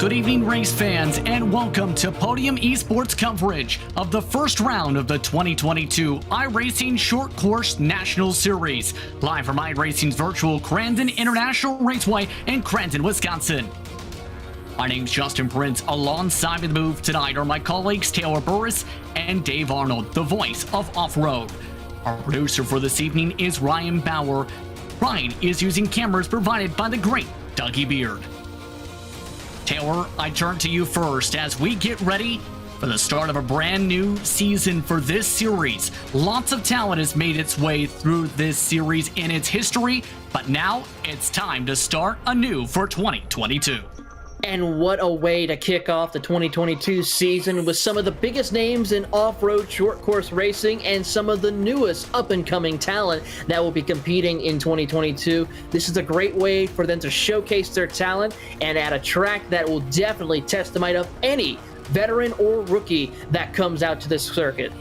Good evening, race fans, and welcome to Podium Esports coverage of the first round of the 2022 iRacing Short Course National Series, live from iRacing's virtual Crandon International Raceway in Crandon, Wisconsin. My name's Justin Prince. Alongside me the booth tonight are my colleagues Taylor Burris and Dave Arnold, the voice of Off-Road. Our producer for this evening is Ryan Bauer. Ryan is using cameras provided by the great Dougie Beard. Taylor, I turn to you first as we get ready for the start of a brand new season for this series. Lots of talent has made its way through this series in its history, but now it's time to start anew for 2022. And what a way to kick off the 2022 season with some of the biggest names in off-road short course racing and some of the newest up-and-coming talent that will be competing in 2022. This is a great way for them to showcase their talent and at a track that will definitely test the might of any veteran or rookie that comes out to this circuit.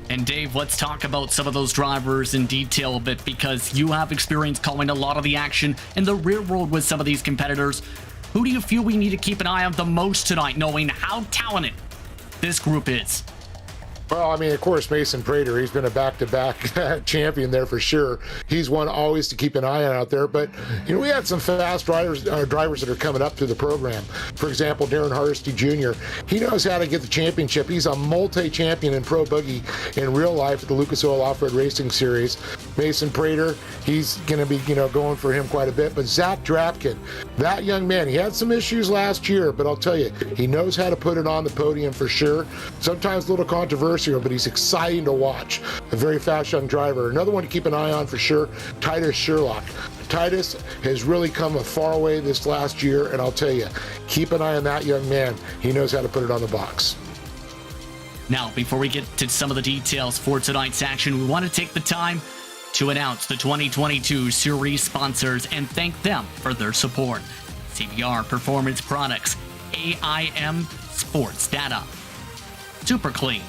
And Dave, let's talk about some of those drivers in detail a bit, because you have experience calling a lot of the action in the rear world with some of these competitors. Who do you feel we need to keep an eye on the most tonight, knowing how talented this group is? Well, I mean, of course, Mason Prater, he's been a back-to-back champion there for sure. He's one always to keep an eye on out there. But, you know, we had some fast drivers that are coming up through the program. For example, Darren Hardesty Jr., he knows how to get the championship. He's a multi-champion in Pro Buggy in real life at the Lucas Oil Off-Road Racing Series. Mason Prater, he's going to be, going for him quite a bit. But Zach Drapkin, that young man, he had some issues last year, but I'll tell you, he knows how to put it on the podium for sure. Sometimes a little controversial, but he's exciting to watch. A very fast young driver. Another one to keep an eye on for sure, Titus Sherlock. Titus has really come a far way this last year, and I'll tell you, keep an eye on that young man. He knows how to put it on the box. Now, before we get to some of the details for tonight's action, we want to take the time to announce the 2022 series sponsors and thank them for their support. CBR Performance Products, AIM Sports Data, Super Clean,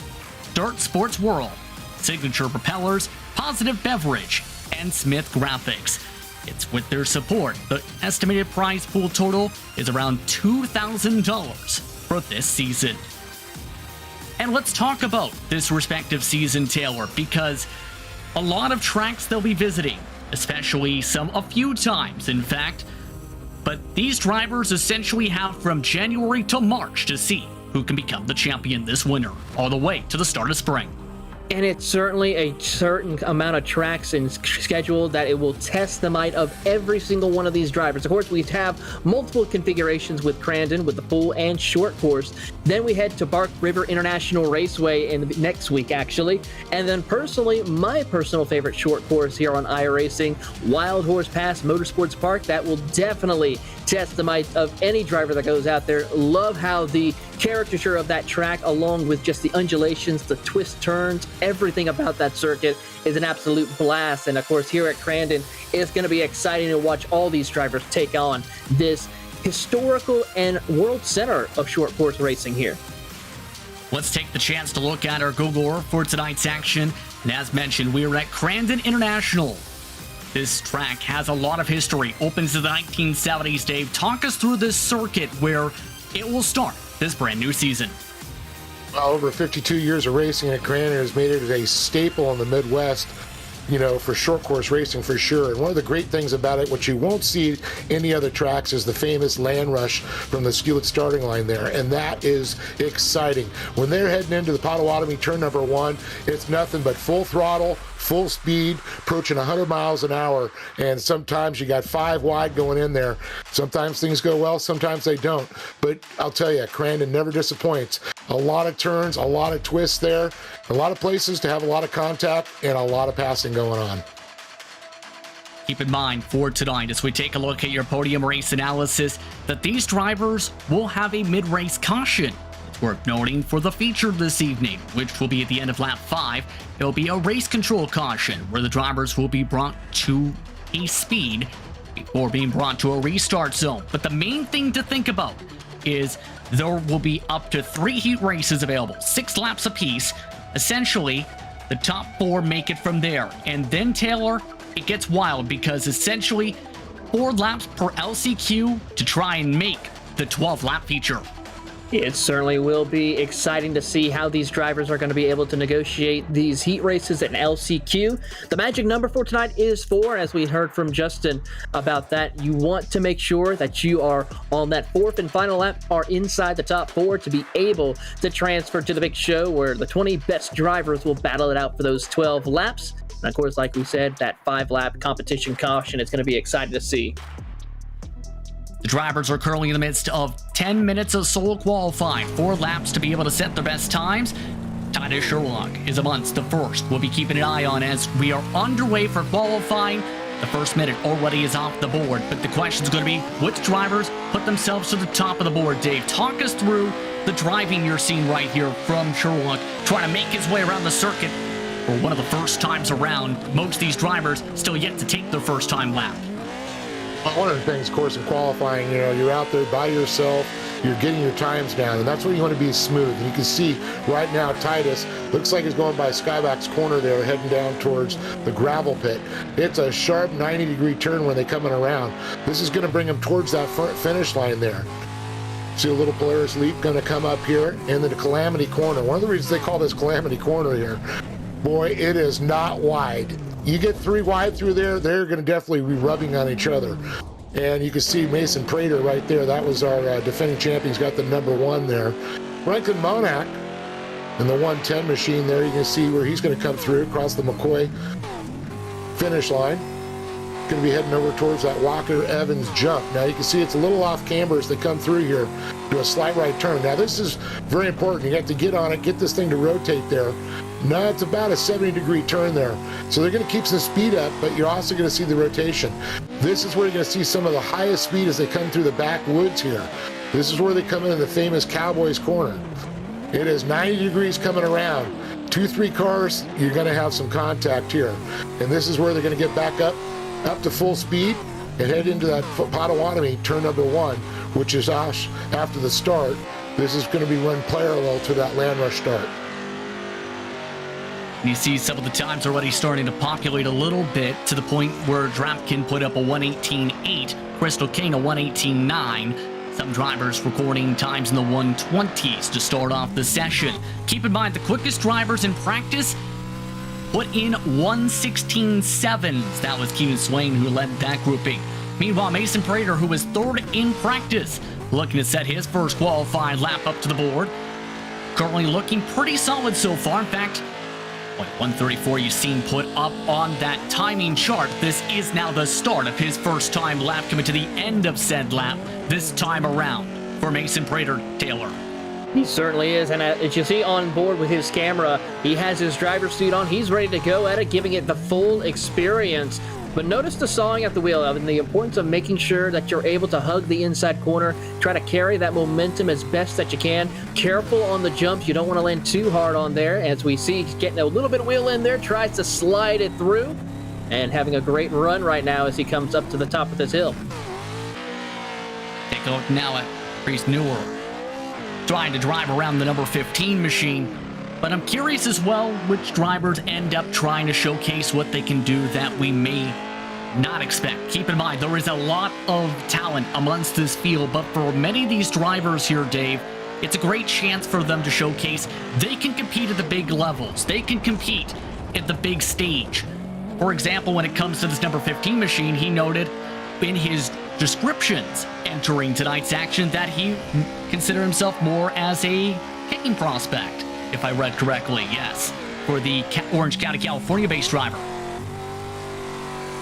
Dirt Sports World, Signature Propellers, Positive Beverage, and Smith Graphics. It's with their support, the estimated prize pool total is around $2,000 for this season. And let's talk about this respective season, Taylor, because a lot of tracks they'll be visiting, especially a few times, in fact. But these drivers essentially have from January to March to see who can become the champion this winter, all the way to the start of spring. And it's certainly a certain amount of tracks and schedule that it will test the might of every single one of these drivers. Of course, we have multiple configurations with Crandon, with the full and short course. Then we head to Bark River International Raceway in next week, actually. And then personally, my personal favorite short course here on iRacing, Wild Horse Pass Motorsports Park, that will definitely test the might of any driver that goes out there. Love how the caricature of that track, along with just the undulations, the twist turns, everything about that circuit is an absolute blast. And of course, here at Crandon, it's going to be exciting to watch all these drivers take on this historical and world center of short course racing here. Let's take the chance to look at our Google Earth for tonight's action. And as mentioned, we are at Crandon International. This track has a lot of history, opens in the 1970s. Dave, talk us through this circuit where it will start this brand new season. Well, over 52 years of racing at Crandon has made it a staple in the Midwest, for short course racing for sure. And one of the great things about it, which you won't see any other tracks, is the famous land rush from the Skewett starting line there. And that is exciting. When they're heading into the Potawatomi turn number 1, it's nothing but full throttle, full speed, approaching 100 miles an hour, and sometimes you got 5 wide going in there. Sometimes things go well, sometimes they don't. But I'll tell you, Crandon never disappoints. A lot of turns, a lot of twists there, a lot of places to have a lot of contact, and a lot of passing going on. Keep in mind for tonight, as we take a look at your podium race analysis, that these drivers will have a mid-race caution. Worth noting for the feature this evening, which will be at the end of lap 5, it will be a race control caution where the drivers will be brought to a speed before being brought to a restart zone. But the main thing to think about is there will be up to 3 heat races available, 6 laps apiece. Essentially, the top 4 make it from there. And then, Taylor, it gets wild because essentially 4 laps per LCQ to try and make the 12-lap feature. It certainly will be exciting to see how these drivers are going to be able to negotiate these heat races and LCQ. The magic number for tonight is 4, as we heard from Justin about that. You want to make sure that you are on that 4th and final lap, are inside the top 4 to be able to transfer to the big show where the 20 best drivers will battle it out for those 12 laps. And of course, like we said, that 5-lap competition caution is going to be exciting to see. The drivers are currently in the midst of 10 minutes of solo qualifying, 4 laps to be able to set their best times. Titus Sherlock is amongst the first we'll be keeping an eye on as we are underway for qualifying. The first minute already is off the board, but the question's going to be, which drivers put themselves to the top of the board? Dave, talk us through the driving you're seeing right here from Sherlock, trying to make his way around the circuit for one of the first times around. Most of these drivers still yet to take their first time lap. One of the things, of course, in qualifying, you're out there by yourself, you're getting your times down, and that's what you want to be smooth. And you can see right now Titus looks like he's going by Skyback's corner there, heading down towards the gravel pit. It's a sharp 90-degree turn when they're coming around. This is going to bring him towards that finish line there. See a little Polaris Leap going to come up here into the Calamity Corner. One of the reasons they call this Calamity Corner here, boy, it is not wide. You get 3 wide through there, they're going to definitely be rubbing on each other. And you can see Mason Prater right there. That was our defending champion. He's got the number 1 there. Franklin Monac in the 110 machine there. You can see where he's going to come through across the McCoy finish line. Going to be heading over towards that Walker-Evans jump. Now you can see it's a little off camber as they come through here. Do a slight right turn. Now this is very important. You have to get on it, get this thing to rotate there. No, it's about a 70-degree turn there. So they're going to keep some speed up, but you're also going to see the rotation. This is where you're going to see some of the highest speed as they come through the backwoods here. This is where they come in the famous Cowboys corner. It is 90 degrees coming around. 2-3 cars, you're going to have some contact here. And this is where they're going to get back up to full speed and head into that Potawatomi turn number 1, which is after the start. This is going to be run parallel to that land rush start. You see some of the times already starting to populate a little bit to the point where Drapkin put up a 1:18.8, Crystal King a 1:18.9. Some drivers recording times in the 120s to start off the session. Keep in mind, the quickest drivers in practice put in 1:16.7s. That was Keenan Swain who led that grouping. Meanwhile, Mason Prater, who was 3rd in practice, looking to set his first qualifying lap up to the board. Currently looking pretty solid so far. In fact, 1:34 you've seen put up on that timing chart. This is now the start of his first time lap, coming to the end of said lap this time around for Mason Prater. Taylor. He certainly is, and as you see on board with his camera, he has his driver's suit on. He's ready to go at it, giving it the full experience. But notice the sawing at the wheel and the importance of making sure that you're able to hug the inside corner, try to carry that momentum as best that you can. Careful on the jumps. You don't want to land too hard on there. As we see, he's getting a little bit of wheel in there, tries to slide it through, and having a great run right now as he comes up to the top of this hill. Take a look now at Reese Newer, trying to drive around the number 15 machine. But I'm curious as well which drivers end up trying to showcase what they can do that we may not expect. Keep in mind, there is a lot of talent amongst this field, but for many of these drivers here, Dave, it's a great chance for them to showcase they can compete at the big levels. They can compete at the big stage. For example, when it comes to this number 15 machine, he noted in his descriptions entering tonight's action that he considered himself more as a kicking prospect, if I read correctly, yes, for the Orange County, California-based driver.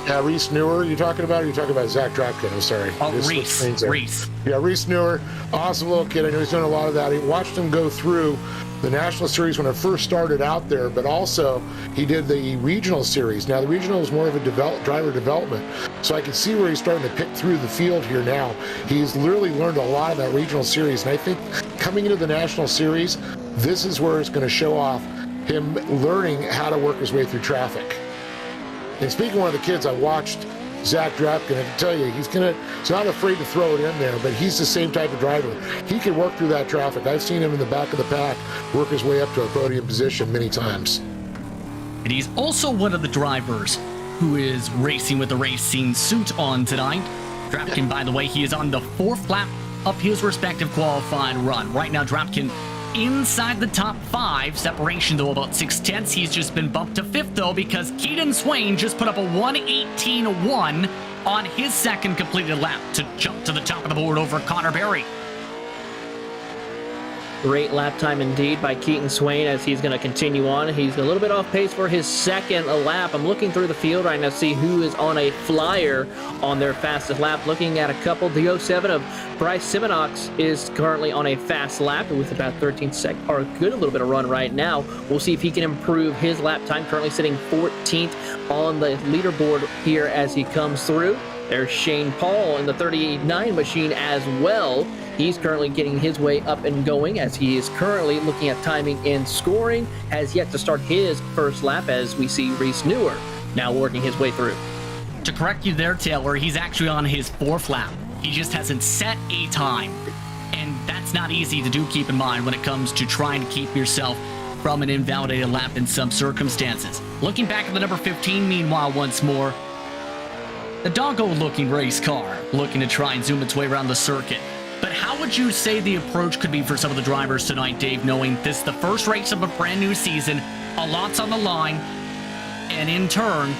Yeah, Reese Newer, you're talking about, or you're talking about Zach Drapkin? I'm sorry. Oh, Reese. Yeah, Reese Newer, awesome little kid. I know he's done a lot of that. He watched him go through the National Series when it first started out there, but also he did the Regional Series. Now, the Regional is more of a driver development, so I can see where he's starting to pick through the field here now. He's literally learned a lot of that Regional Series, and I think coming into the National Series, this is where it's going to show off him learning how to work his way through traffic. And speaking of one of the kids, I watched Zach Drapkin. I can tell you, he's not afraid to throw it in there, but he's the same type of driver. He can work through that traffic. I've seen him in the back of the pack work his way up to a podium position many times. And he's also one of the drivers who is racing with the racing suit on tonight. Drapkin, by the way, he is on the 4th lap of his respective qualifying run. Right now, Drapkin inside the top 5. Separation, though, about 0.6. He's just been bumped to 5th, though, because Keaton Swain just put up a 1:18.1 on his second completed lap to jump to the top of the board over Connor Berry. Great lap time indeed by Keaton Swain as he's going to continue on. He's a little bit off pace for his second lap. I'm looking through the field right now to see who is on a flyer on their fastest lap. Looking at a couple, the 07 of Bryce Simonox is currently on a fast lap with about 13 seconds, or a good little bit of run right now. We'll see if he can improve his lap time, currently sitting 14th on the leaderboard here as he comes through. There's Shane Paul in the 39 machine as well. He's currently getting his way up and going as he is currently looking at timing and scoring. Has yet to start his first lap as we see Reese Newer now working his way through. To correct you there, Taylor, he's actually on his 4th lap. He just hasn't set a time. And that's not easy to do, keep in mind, when it comes to trying to keep yourself from an invalidated lap in some circumstances. Looking back at the number 15, meanwhile, once more, the doggo-looking race car looking to try and zoom its way around the circuit. But how would you say the approach could be for some of the drivers tonight, Dave, knowing this is the first race of a brand new season, a lot's on the line, and in turn,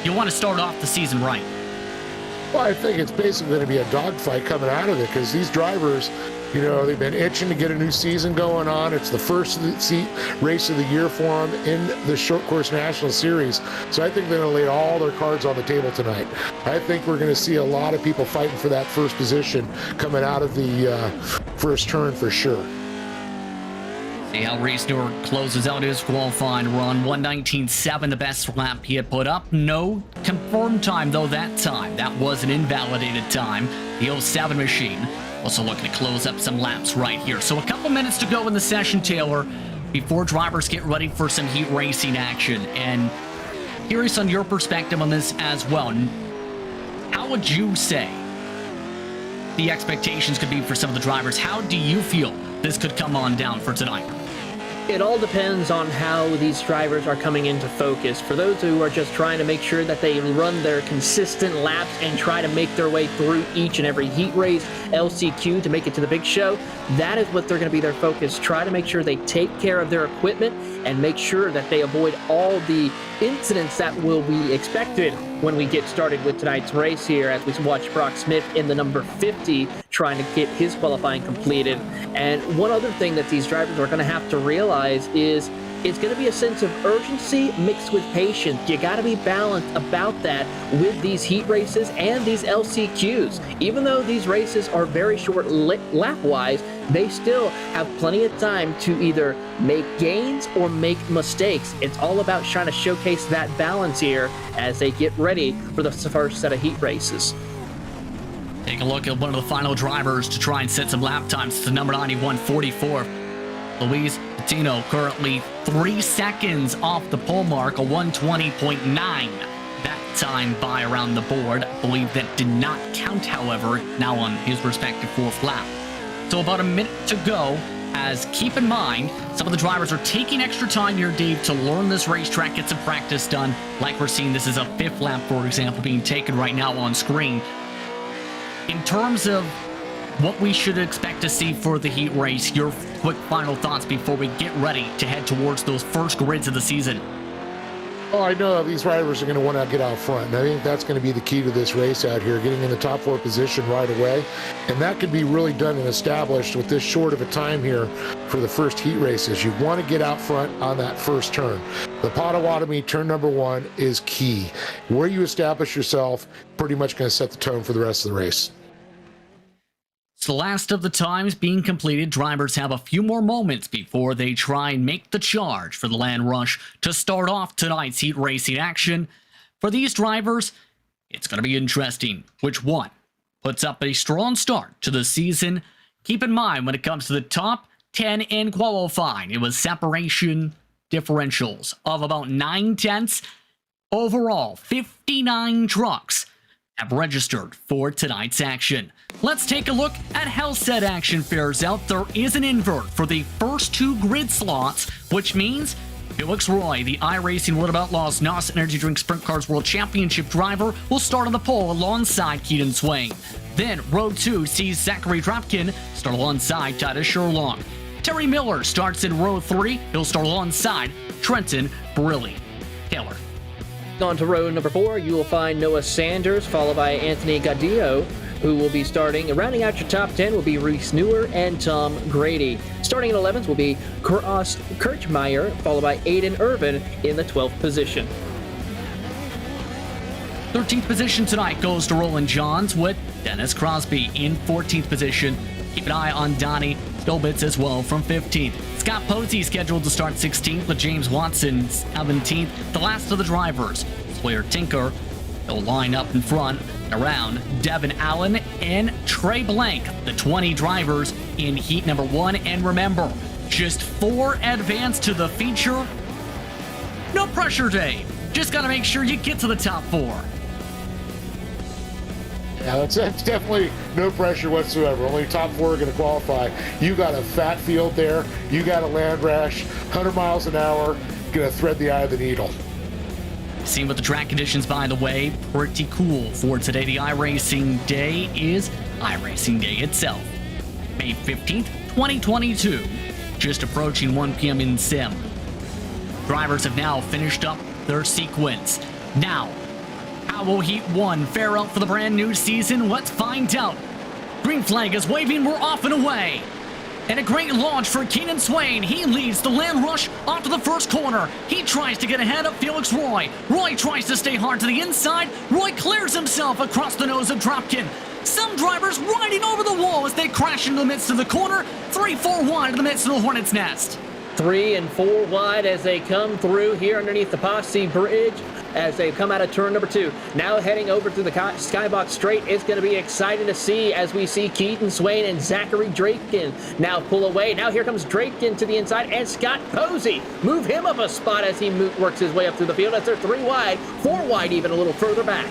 you want to start off the season right? Well, I think it's basically going to be a dogfight coming out of it because these drivers, you know, they've been itching to get a new season going on. It's the first race of the year for them in the Short Course National Series. So I think they're going to lay all their cards on the table tonight. I think we're going to see a lot of people fighting for that first position coming out of the first turn for sure. See how Reese Newer closes out his qualifying run. 1:19.7, the best lap he had put up. No confirmed time, though, that time. That was an invalidated time. The 07 machine also looking to close up some laps right here. So a couple minutes to go in the session, Taylor, before drivers get ready for some heat racing action. And curious on your perspective on this as well. How would you say the expectations could be for some of the drivers? How do you feel this could come on down for tonight? It all depends on how these drivers are coming into focus. For those who are just trying to make sure that they run their consistent laps and try to make their way through each and every heat race, LCQ, to make it to the big show, that is what they're going to be their focus. Try to make sure they take care of their equipment and make sure that they avoid all the incidents that will be expected when we get started with tonight's race here as we watch Brock Smith in the number 50 trying to get his qualifying completed. And one other thing that these drivers are going to have to realize is it's going to be a sense of urgency mixed with patience. You got to be balanced about that with these heat races and these LCQs. Even though these races are very short lap-wise, they still have plenty of time to either make gains or make mistakes. It's all about trying to showcase that balance here as they get ready for the first set of heat races. Take a look at one of the final drivers to try and set some lap times. It's the number 91, 44. Luis Patino currently 3 seconds off the pole mark, a 1:20.9. That time by around the board. I believe that did not count, however, now on his respective 4th lap. So about a minute to go, as keep in mind, some of the drivers are taking extra time here, Dave, to learn this racetrack, get some practice done. Like we're seeing, this is a 5th lap, for example, being taken right now on screen. In terms of what we should expect to see for the heat race, your quick final thoughts before we get ready to head towards those first grids of the season. Oh, I know these drivers are going to want to get out front, and I think that's going to be the key to this race out here, getting in the top 4 position right away. And that can be really done and established with this short of a time here for the first heat races. You want to get out front on that first turn. The Potawatomi turn number 1 is key. Where you establish yourself, pretty much going to set the tone for the rest of the race. It's the last of the times being completed. Drivers have a few more moments before they try and make the charge for the land rush to start off tonight's heat racing action. For these drivers, it's going to be interesting which one puts up a strong start to the season. Keep in mind, when it comes to the top 10 in qualifying, it was separation differentials of about 9/10. Overall, 59 trucks have registered for tonight's action. Let's take a look at how said action fares out. There is an invert for the first 2 grid slots, which means Felix Roy, the iRacing World of Outlaws NOS Energy Drink Sprint Cars World Championship driver, will start on the pole alongside Keaton Swain. Then row 2 sees Zachary Dropkin start alongside Titus Sherlong. Terry Miller starts in row 3. He'll start alongside Trenton Brilli. Taylor. On to row number 4, you will find Noah Sanders, followed by Anthony Gaudillo, who will be starting. Rounding out your top 10 will be Reese Newer and Tom Grady. Starting in 11th will be Cross Kirchmeier, followed by Aiden Irvin in the 12th position. 13th position tonight goes to Roland Johns with Dennis Crosby in 14th position. Keep an eye on Donnie Stolbitz as well from 15th. Scott Posey scheduled to start 16th with James Watson 17th. The last of the drivers, Sawyer Tinker, will line up in front around Devin Allen and Trey Blank, the 20 drivers in heat number 1. And remember, just 4 advance to the feature. No pressure, Dave. Just got to make sure you get to the top 4. Yeah, that's definitely no pressure whatsoever. Only top 4 are going to qualify. You got a fat field there. You got a land rash, 100 miles an hour, going to thread the eye of the needle. Seen with the track conditions, by the way, pretty cool for today. The iRacing day is iRacing Day itself. May 15th, 2022. Just approaching 1 p.m. in Sim. Drivers have now finished up their sequence. Now, how will Heat 1 fare out for the brand new season? Let's find out. Green flag is waving, we're off and away. And a great launch for Keenan Swain. He leads the land rush onto the first corner. He tries to get ahead of Felix Roy. Roy tries to stay hard to the inside. Roy clears himself across the nose of Dropkin. Some drivers riding over the wall as they crash into the midst of the corner. 3-4 wide in the midst of the Hornet's Nest. 3 and 4 wide as they come through here underneath the Posse Bridge as they come out of turn number 2. Now heading over to the Skybox Straight. It's going to be exciting to see as we see Keaton Swain and Zachary Drakekin now pull away. Now here comes Drakekin to the inside and Scott Posey. Move him up a spot as he works his way up through the field as they're 3 wide, 4 wide even a little further back.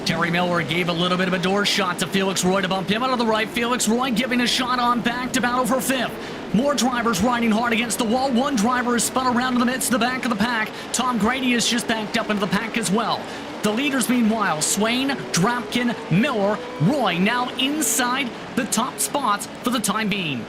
Terry Miller gave a little bit of a door shot to Felix Roy to bump him out of the right. Felix Roy giving a shot on back to battle for 5th. More drivers riding hard against the wall. One driver is spun around in the midst of the back of the pack. Tom Grady is just backed up into the pack as well. The leaders, meanwhile, Swain, Dropkin, Miller, Roy now inside the top spots for the time being.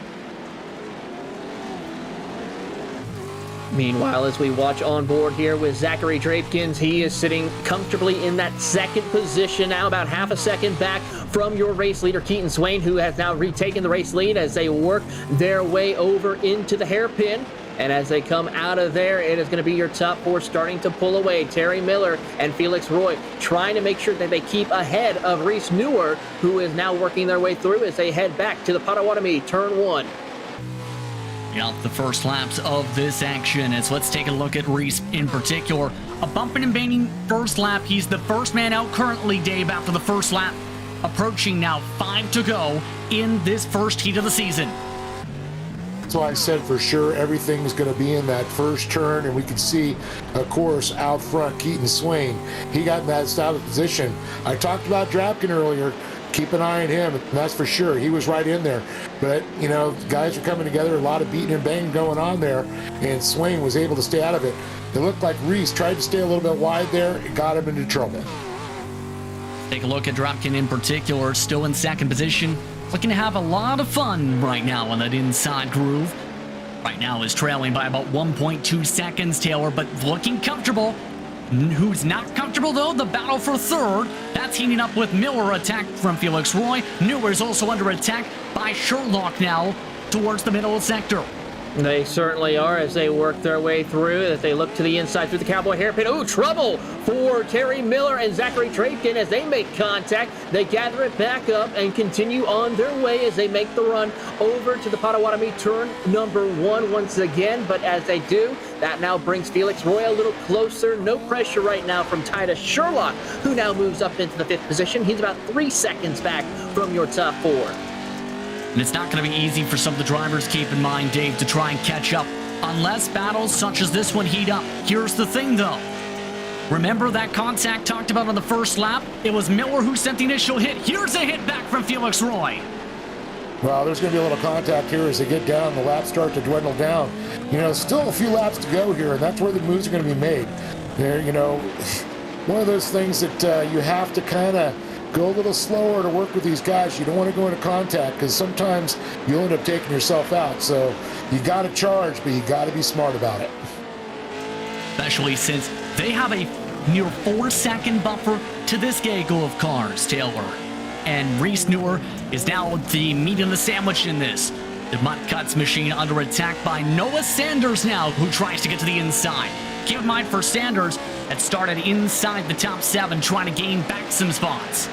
Meanwhile, as we watch on board here with Zachary Drapkins, he is sitting comfortably in that second position now, about half a second back from your race leader, Keaton Swain, who has now retaken the race lead as they work their way over into the hairpin. And as they come out of there, it is going to be your top 4 starting to pull away. Terry Miller and Felix Roy trying to make sure that they keep ahead of Reese Newer, who is now working their way through as they head back to the Potawatomi turn 1. Out the first laps of this action, as let's take a look at Reese in particular. A bumping and banging first lap. He's the first man out currently, Dave, after the first lap. Approaching now 5 to go in this first heat of the season. That's why I said for sure everything's going to be in that first turn, and we can see, of course, out front, Keaton Swain. He got in that style position. I talked about Drapkin earlier. Keep an eye on him, and that's for sure. He was right in there. But, you know, guys are coming together, a lot of beating and banging going on there, and Swain was able to stay out of it. It looked like Reese tried to stay a little bit wide there and got him into trouble. Take a look at Dropkin in particular, still in second position. Looking to have a lot of fun right now on that inside groove. Right now is trailing by about 1.2 seconds, Taylor, but looking comfortable. Who's not comfortable, though? The battle for third. That's heating up with Miller attacked from Felix Roy. Newer is also under attack by Sherlock now towards the middle sector. They certainly are as they work their way through, as they look to the inside through the Cowboy hairpin. Oh, trouble for Terry Miller and Zachary Drakekin as they make contact. They gather it back up and continue on their way as they make the run over to the Potawatomi turn number 1 once again. But as they do, that now brings Felix Roy a little closer. No pressure right now from Titus Sherlock, who now moves up into the 5th position. He's about 3 seconds back from your top 4. And it's not going to be easy for some of the drivers, keep in mind, Dave, to try and catch up, unless battles such as this one heat up. Here's the thing, though. Remember that contact talked about on the first lap? It was Miller who sent the initial hit. Here's a hit back from Felix Roy. Well, there's going to be a little contact here as they get down. The laps start to dwindle down. You know, still a few laps to go here, and that's where the moves are going to be made. There, you know, one of those things that you have to kind of go a little slower to work with these guys. You don't want to go into contact because sometimes you'll end up taking yourself out. So you got to charge, but you got to be smart about it. Especially since they have a near 4-second buffer to this gaggle of cars, Taylor. And Reese Newer is now the meat in the sandwich in this. The Mutt Cuts machine under attack by Noah Sanders now, who tries to get to the inside. Keep in mind for Sanders, it started inside the top 7, trying to gain back some spots.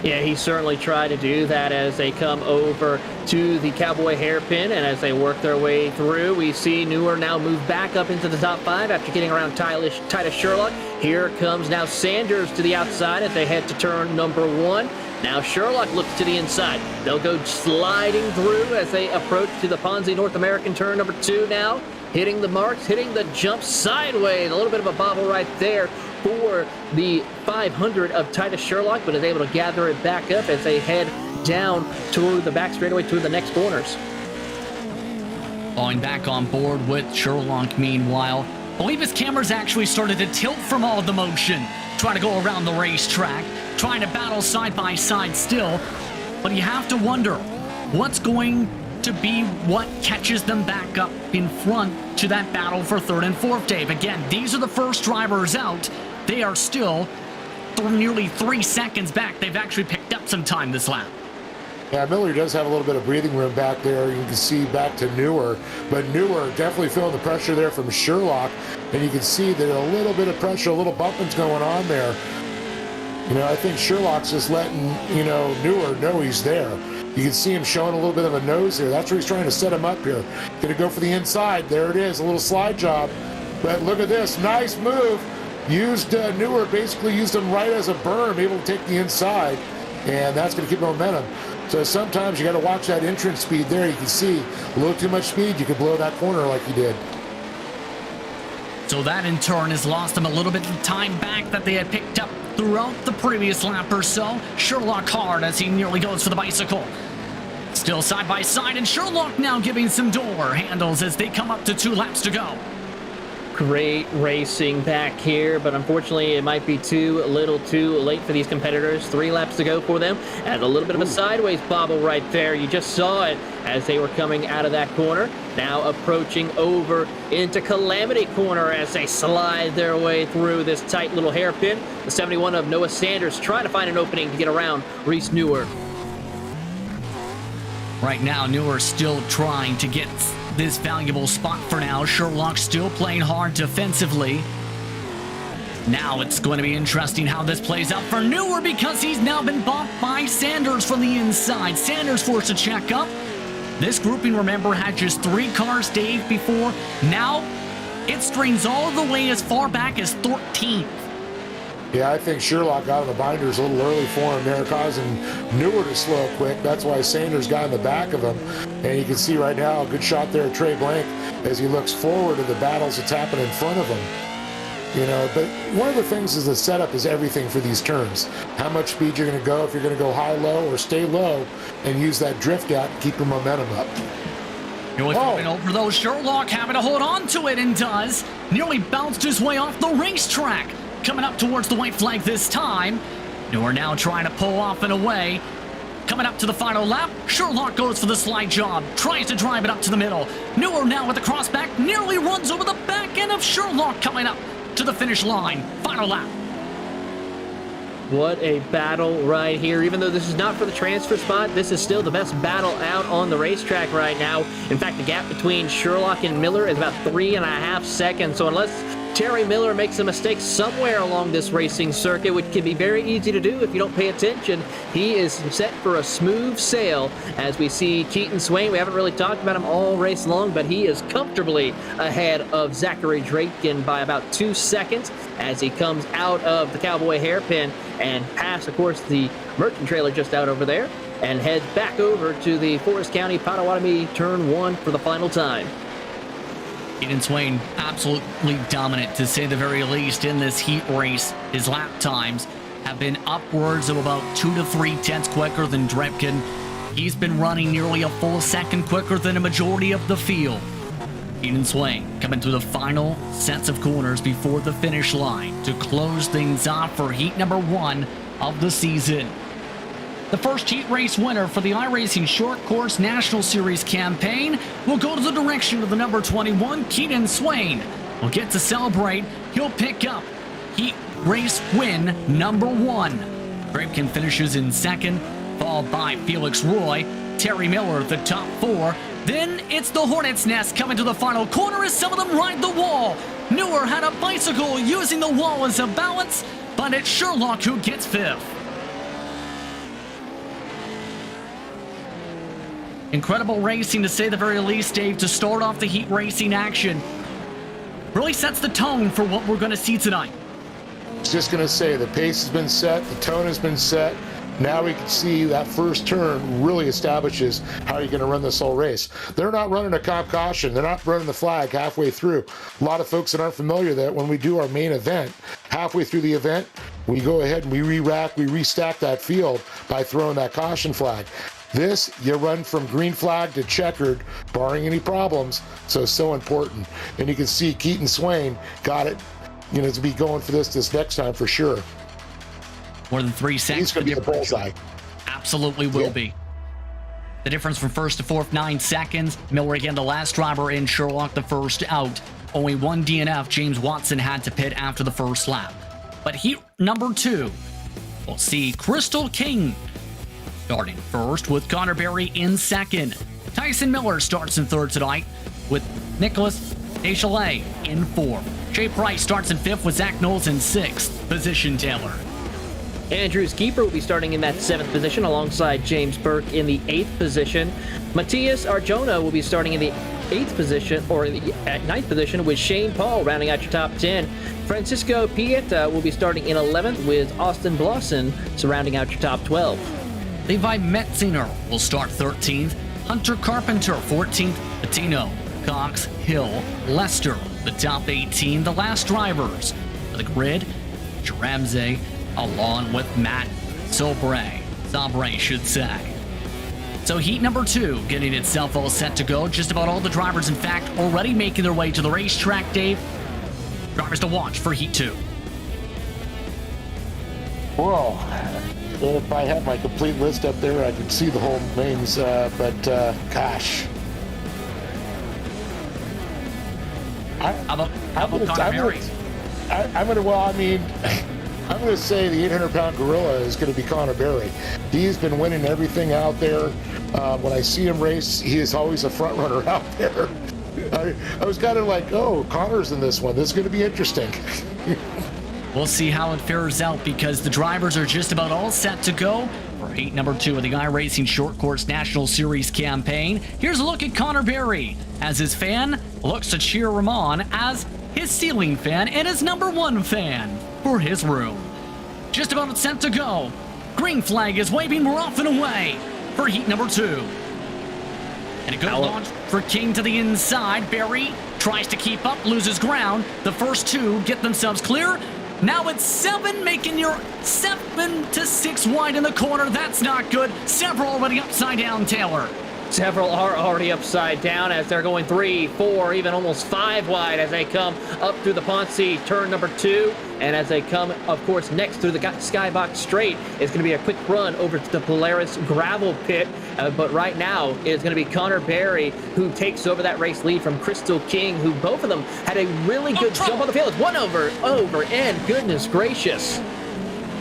Yeah, he certainly tried to do that as they come over to the Cowboy Hairpin, and as they work their way through, we see Newer now move back up into the top 5 after getting around Titus Sherlock. Here comes now Sanders to the outside as they head to turn number 1. Now Sherlock looks to the inside. They'll go sliding through as they approach to the Ponzi North American turn number 2 now. Hitting the marks, hitting the jump sideways. A little bit of a bobble right there for the 500 of Titus Sherlock, but is able to gather it back up as they head down toward the back straightaway to the next corners. Falling back on board with Sherlock, meanwhile. I believe his camera's actually started to tilt from all the motion, trying to go around the racetrack, trying to battle side by side still. But you have to wonder, what's going to be what catches them back up in front to that battle for 3rd and 4th, Dave? Again, these are the first drivers out. They are still nearly 3 seconds back. They've actually picked up some time this lap. Yeah, Miller does have a little bit of breathing room back there. You can see back to Newer, but Newer definitely feeling the pressure there from Sherlock, and you can see that a little bit of pressure, a little bumping's going on there. You know, I think Sherlock's just letting, Newer know he's there. You can see him showing a little bit of a nose here. That's where he's trying to set him up here. Gonna go for the inside. There it is, a little slide job. But look at this, nice move. Used Newer, basically used him right as a berm, able to take the inside, and that's gonna keep momentum. So sometimes you got to watch that entrance speed there. You can see a little too much speed, you could blow that corner like you did. So that in turn has lost them a little bit of time back that they had picked up throughout the previous lap or so. Sherlock hard as he nearly goes for the bicycle. Still side by side, and Sherlock now giving some door handles as they come up to 2 laps to go. Great racing back here, but unfortunately it might be too late for these competitors. 3 laps to go for them, and a little bit of a sideways bobble right there. You just saw it as they were coming out of that corner. Now approaching over into Calamity Corner as they slide their way through this tight little hairpin. The 71 of Noah Sanders trying to find an opening to get around Reese Newer. Right now, Newer still trying to get this valuable spot for now. Sherlock still playing hard defensively. Now it's going to be interesting how this plays out for Newer, because he's now been bumped by Sanders from the inside. Sanders forced to check up. This grouping, remember, had just 3 cars, Dave, before. Now it strings all the way as far back as 13th. Yeah, I think Sherlock got on the binders a little early for him there, causing Newer to slow quick. That's why Sanders got in the back of him. And you can see right now a good shot there at Trey Blank as he looks forward to the battles that's happening in front of him. But one of the things is the setup is everything for these turns. How much speed you're going to go, if you're going to go high, low, or stay low, and use that drift gap to keep your momentum up. Nearly flipping over though. Sherlock having to hold on to it, and does. Nearly bounced his way off the racetrack. Coming up towards the white flag this time. Newer now trying to pull off and away. Coming up to the final lap, Sherlock goes for the slide job, tries to drive it up to the middle. Newer now with the crossback, nearly runs over the back end of Sherlock, coming up to the finish line. Final lap. What a battle right here. Even though this is not for the transfer spot, this is still the best battle out on the racetrack right now. In fact, the gap between Sherlock and Miller is about 3.5 seconds. So unless Terry Miller makes a mistake somewhere along this racing circuit, which can be very easy to do if you don't pay attention, he is set for a smooth sail. As we see Keaton Swain, we haven't really talked about him all race long, but he is comfortably ahead of Zachary Draken by about 2 seconds as he comes out of the Cowboy Hairpin and past, of course, the merchant trailer just out over there, and heads back over to the Forest County Potawatomi Turn 1 for the final time. Keaton Swain absolutely dominant, to say the very least, in this heat race. His lap times have been upwards of about 2 to 3 tenths quicker than Drepkin. He's been running nearly a full second quicker than a majority of the field. Keaton Swain coming through the final sets of corners before the finish line to close things off for heat number 1 of the season. The first heat race winner for the iRacing Short Course National Series campaign will go to the direction of the number 21, Keaton Swain. Will get to celebrate. He'll pick up heat race win number 1. Draken finishes in second, followed by Felix Roy. Terry Miller at the top 4. Then it's the Hornet's Nest coming to the final corner as some of them ride the wall. Newer had a bicycle using the wall as a balance, but it's Sherlock who gets 5th. Incredible racing, to say the very least, Dave, to start off the heat racing action. Really sets the tone for what we're going to see tonight. I was just going to say, the pace has been set, the tone has been set. Now we can see that first turn really establishes how you're going to run this whole race. They're not running a comp caution. They're not running the flag halfway through. A lot of folks that aren't familiar that when we do our main event, halfway through the event, we go ahead and we re-rack, we restack that field by throwing that caution flag. This, you run from green flag to checkered, barring any problems, so important. And you can see Keaton Swain got it, to be going for this next time for sure. More than 3 seconds. He's going to be the bullseye. Absolutely will be. The difference from first to fourth, 9 seconds. Miller again, the last driver in, Sherlock the first out. Only 1 DNF. James Watson had to pit after the first lap. But heat number 2, we'll see Crystal King starting first with Connor Berry in second. Tyson Miller starts in third tonight with Nicholas Deschalais in fourth. Jay Price starts in fifth with Zach Knowles in sixth position. Taylor. Andrew Keeper will be starting in that 7th position alongside James Burke in the 8th position. Matthias Arjona will be starting in the 8th position, or at 9th position, with Shane Paul rounding out your top 10. Francisco Pieta will be starting in 11th with Austin Blosson surrounding out your top 12. Levi Metzinger will start 13th. Hunter Carpenter 14th. Patino, Cox, Hill, Lester, the top 18, the last drivers. For the grid, Jaramze, along with Matt Sabre should say. So heat number 2 getting itself all set to go. Just about all the drivers, in fact, already making their way to the racetrack, Dave. Drivers to watch for heat 2. Well, if I had my complete list up there, I could see the whole names, but gosh. How about Connor Berry? I'm going to say the 800-pound gorilla is going to be Connor Berry. He's been winning everything out there. When I see him race, he is always a front runner out there. I was kind of like, oh, Connor's in this one. This is going to be interesting. We'll see how it fares out because the drivers are just about all set to go for heat number 2 of the iRacing Short Course National Series campaign. Here's a look at Connor Berry as his fan looks to cheer him on as his ceiling fan and his number 1 fan for his room. Just about set to go. Green flag is waving, we're off and away for heat number 2. And a good launch for King to the inside. Berry tries to keep up, loses ground. The first 2 get themselves clear. Now it's 7, making your 7 to 6 wide in the corner. That's not good. Several already upside down, Taylor. Several are already upside down as they're going 3, 4, even almost 5 wide as they come up through the Ponce turn number 2. And as they come, of course, next through the Skybox straight, it's going to be a quick run over to the Polaris gravel pit. But right now, it's going to be Connor Berry who takes over that race lead from Crystal King, who both of them had a really good jump on the field. It's one over, and goodness gracious.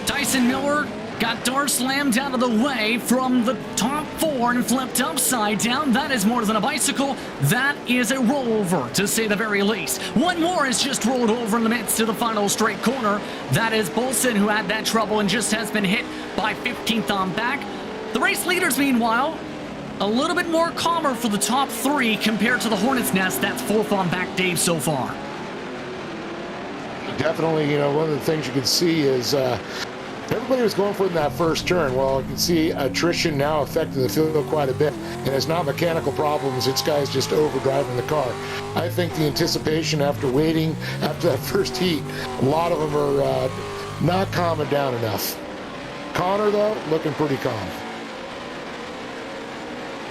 Tyson Miller got door slammed out of the way from the top 4 and flipped upside down. That is more than a bicycle. That is a rollover, to say the very least. One more is just rolled over in the midst of the final straight corner. That is Bolson, who had that trouble and just has been hit by 15th on back. The race leaders, meanwhile, a little bit more calmer for the top 3 compared to the Hornet's Nest. That's 4th on back, Dave, so far. Definitely, one of the things you can see is everybody was going for it in that first turn. Well, you can see attrition now affecting the field quite a bit. And it's not mechanical problems, it's guys just overdriving the car. I think the anticipation after waiting, after that first heat, a lot of them are not calming down enough. Connor, though, looking pretty calm.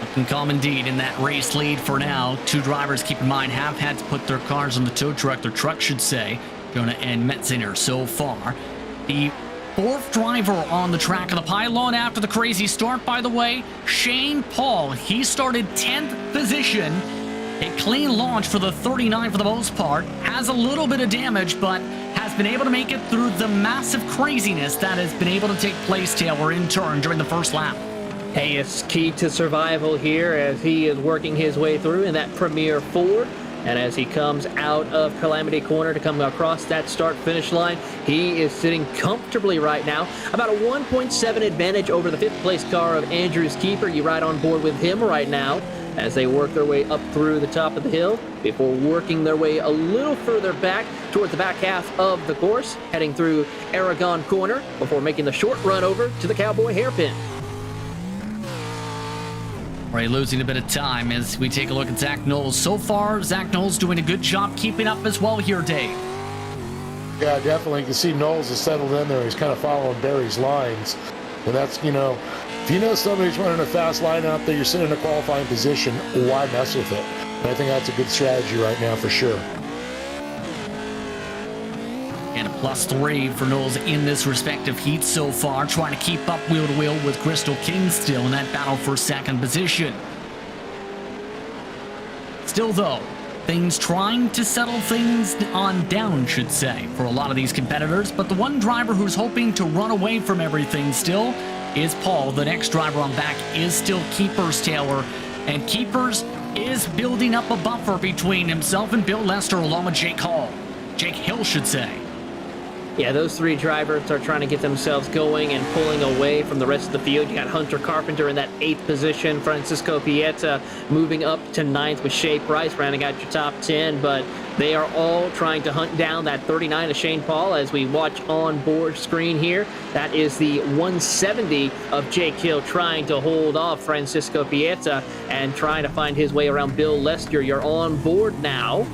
Looking calm indeed in that race lead for now. 2 drivers, keep in mind, have had to put their cars on the tow truck, their truck should say, Jonah and Metzinger so far. The 4th driver on the track of the pylon after the crazy start, by the way, Shane Paul. He started 10th position. A clean launch for the 39 for the most part. Has a little bit of damage, but has been able to make it through the massive craziness that has been able to take place, Taylor, in turn during the first lap. Hey, it's key to survival here as he is working his way through in that Premier Ford. And as he comes out of Calamity Corner to come across that start-finish line, he is sitting comfortably right now. About a 1.7 advantage over the fifth-place car of Andrew's Keeper. You ride on board with him right now as they work their way up through the top of the hill before working their way a little further back towards the back half of the course, heading through Aragon Corner before making the short run over to the Cowboy Hairpin. Right, losing a bit of time as we take a look at Zach Knowles. So far, Zach Knowles doing a good job keeping up as well here, Dave. Yeah, definitely. You can see Knowles has settled in there. He's kind of following Barry's lines. And that's, you know, if you know somebody's running a fast line out there, you're sitting in a qualifying position, why mess with it? And I think that's a good strategy right now for sure. And a +3 for Knowles in this respective heat so far, trying to keep up wheel to wheel with Crystal King still in that battle for second position. Still though, things trying to settle things on down, should say, for a lot of these competitors, but the one driver who's hoping to run away from everything still is Paul. The next driver on back is still Keepers Taylor, and Keepers is building up a buffer between himself and Bill Lester along with Jake Hill, should say. Yeah, those three drivers are trying to get themselves going and pulling away from the rest of the field. You got Hunter Carpenter in that 8th position. Francisco Pieta moving up to 9th with Shea Price rounding out your top 10. But they are all trying to hunt down that 39 of Shane Paul as we watch on board screen here. That is the 170 of Jake Hill trying to hold off Francisco Pieta and trying to find his way around Bill Lester. You're on board now.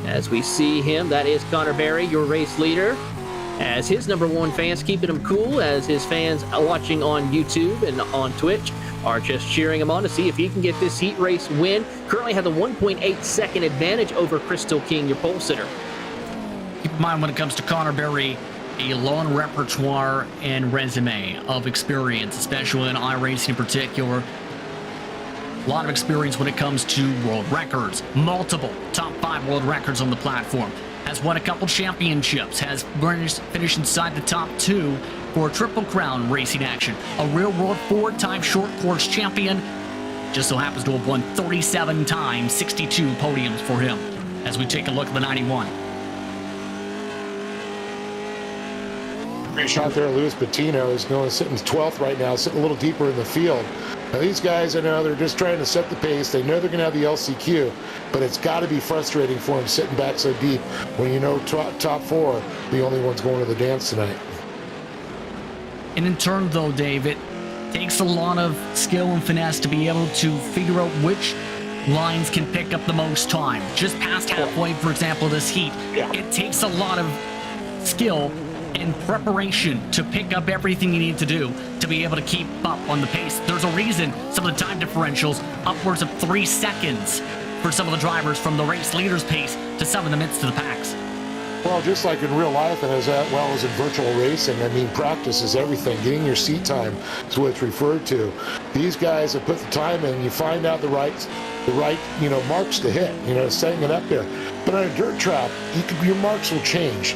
As we see him, that is Connor Berry, your race leader. As his number one fans keeping him cool, as his fans watching on YouTube and on Twitch are just cheering him on to see if he can get this heat race win. Currently has a 1.8 second advantage over Crystal King, your pole sitter. Keep in mind when it comes to Connor Berry, a long repertoire and resume of experience, especially in iRacing in particular. A lot of experience when it comes to world records, multiple top 5 world records on the platform. Has won a couple championships, has finished inside the top 2 for a Triple Crown racing action. A real-world 4-time short course champion. Just so happens to have won 37 times, 62 podiums for him. As we take a look at the 91. Great shot there, Luis Patino is going sitting 12th right now, sitting a little deeper in the field. Now these guys, I know they're just trying to set the pace. They know they're going to have the LCQ, but it's got to be frustrating for them sitting back so deep when you know top 4, the only ones going to the dance tonight. And in turn, though, Dave, it takes a lot of skill and finesse to be able to figure out which lines can pick up the most time. Just past halfway, for example, this heat, it takes a lot of skill and preparation to pick up everything you need to do to be able to keep up on the pace. There's a reason some of the time differentials upwards of 3 seconds for some of the drivers from the race leader's pace to some in the midst of the packs. Well, just like in real life and as well as in virtual racing, I mean, practice is everything. Getting your seat time is what it's referred to. These guys have put the time in. You find out the right, marks to hit, setting it up there. But on a dirt track, your marks will change.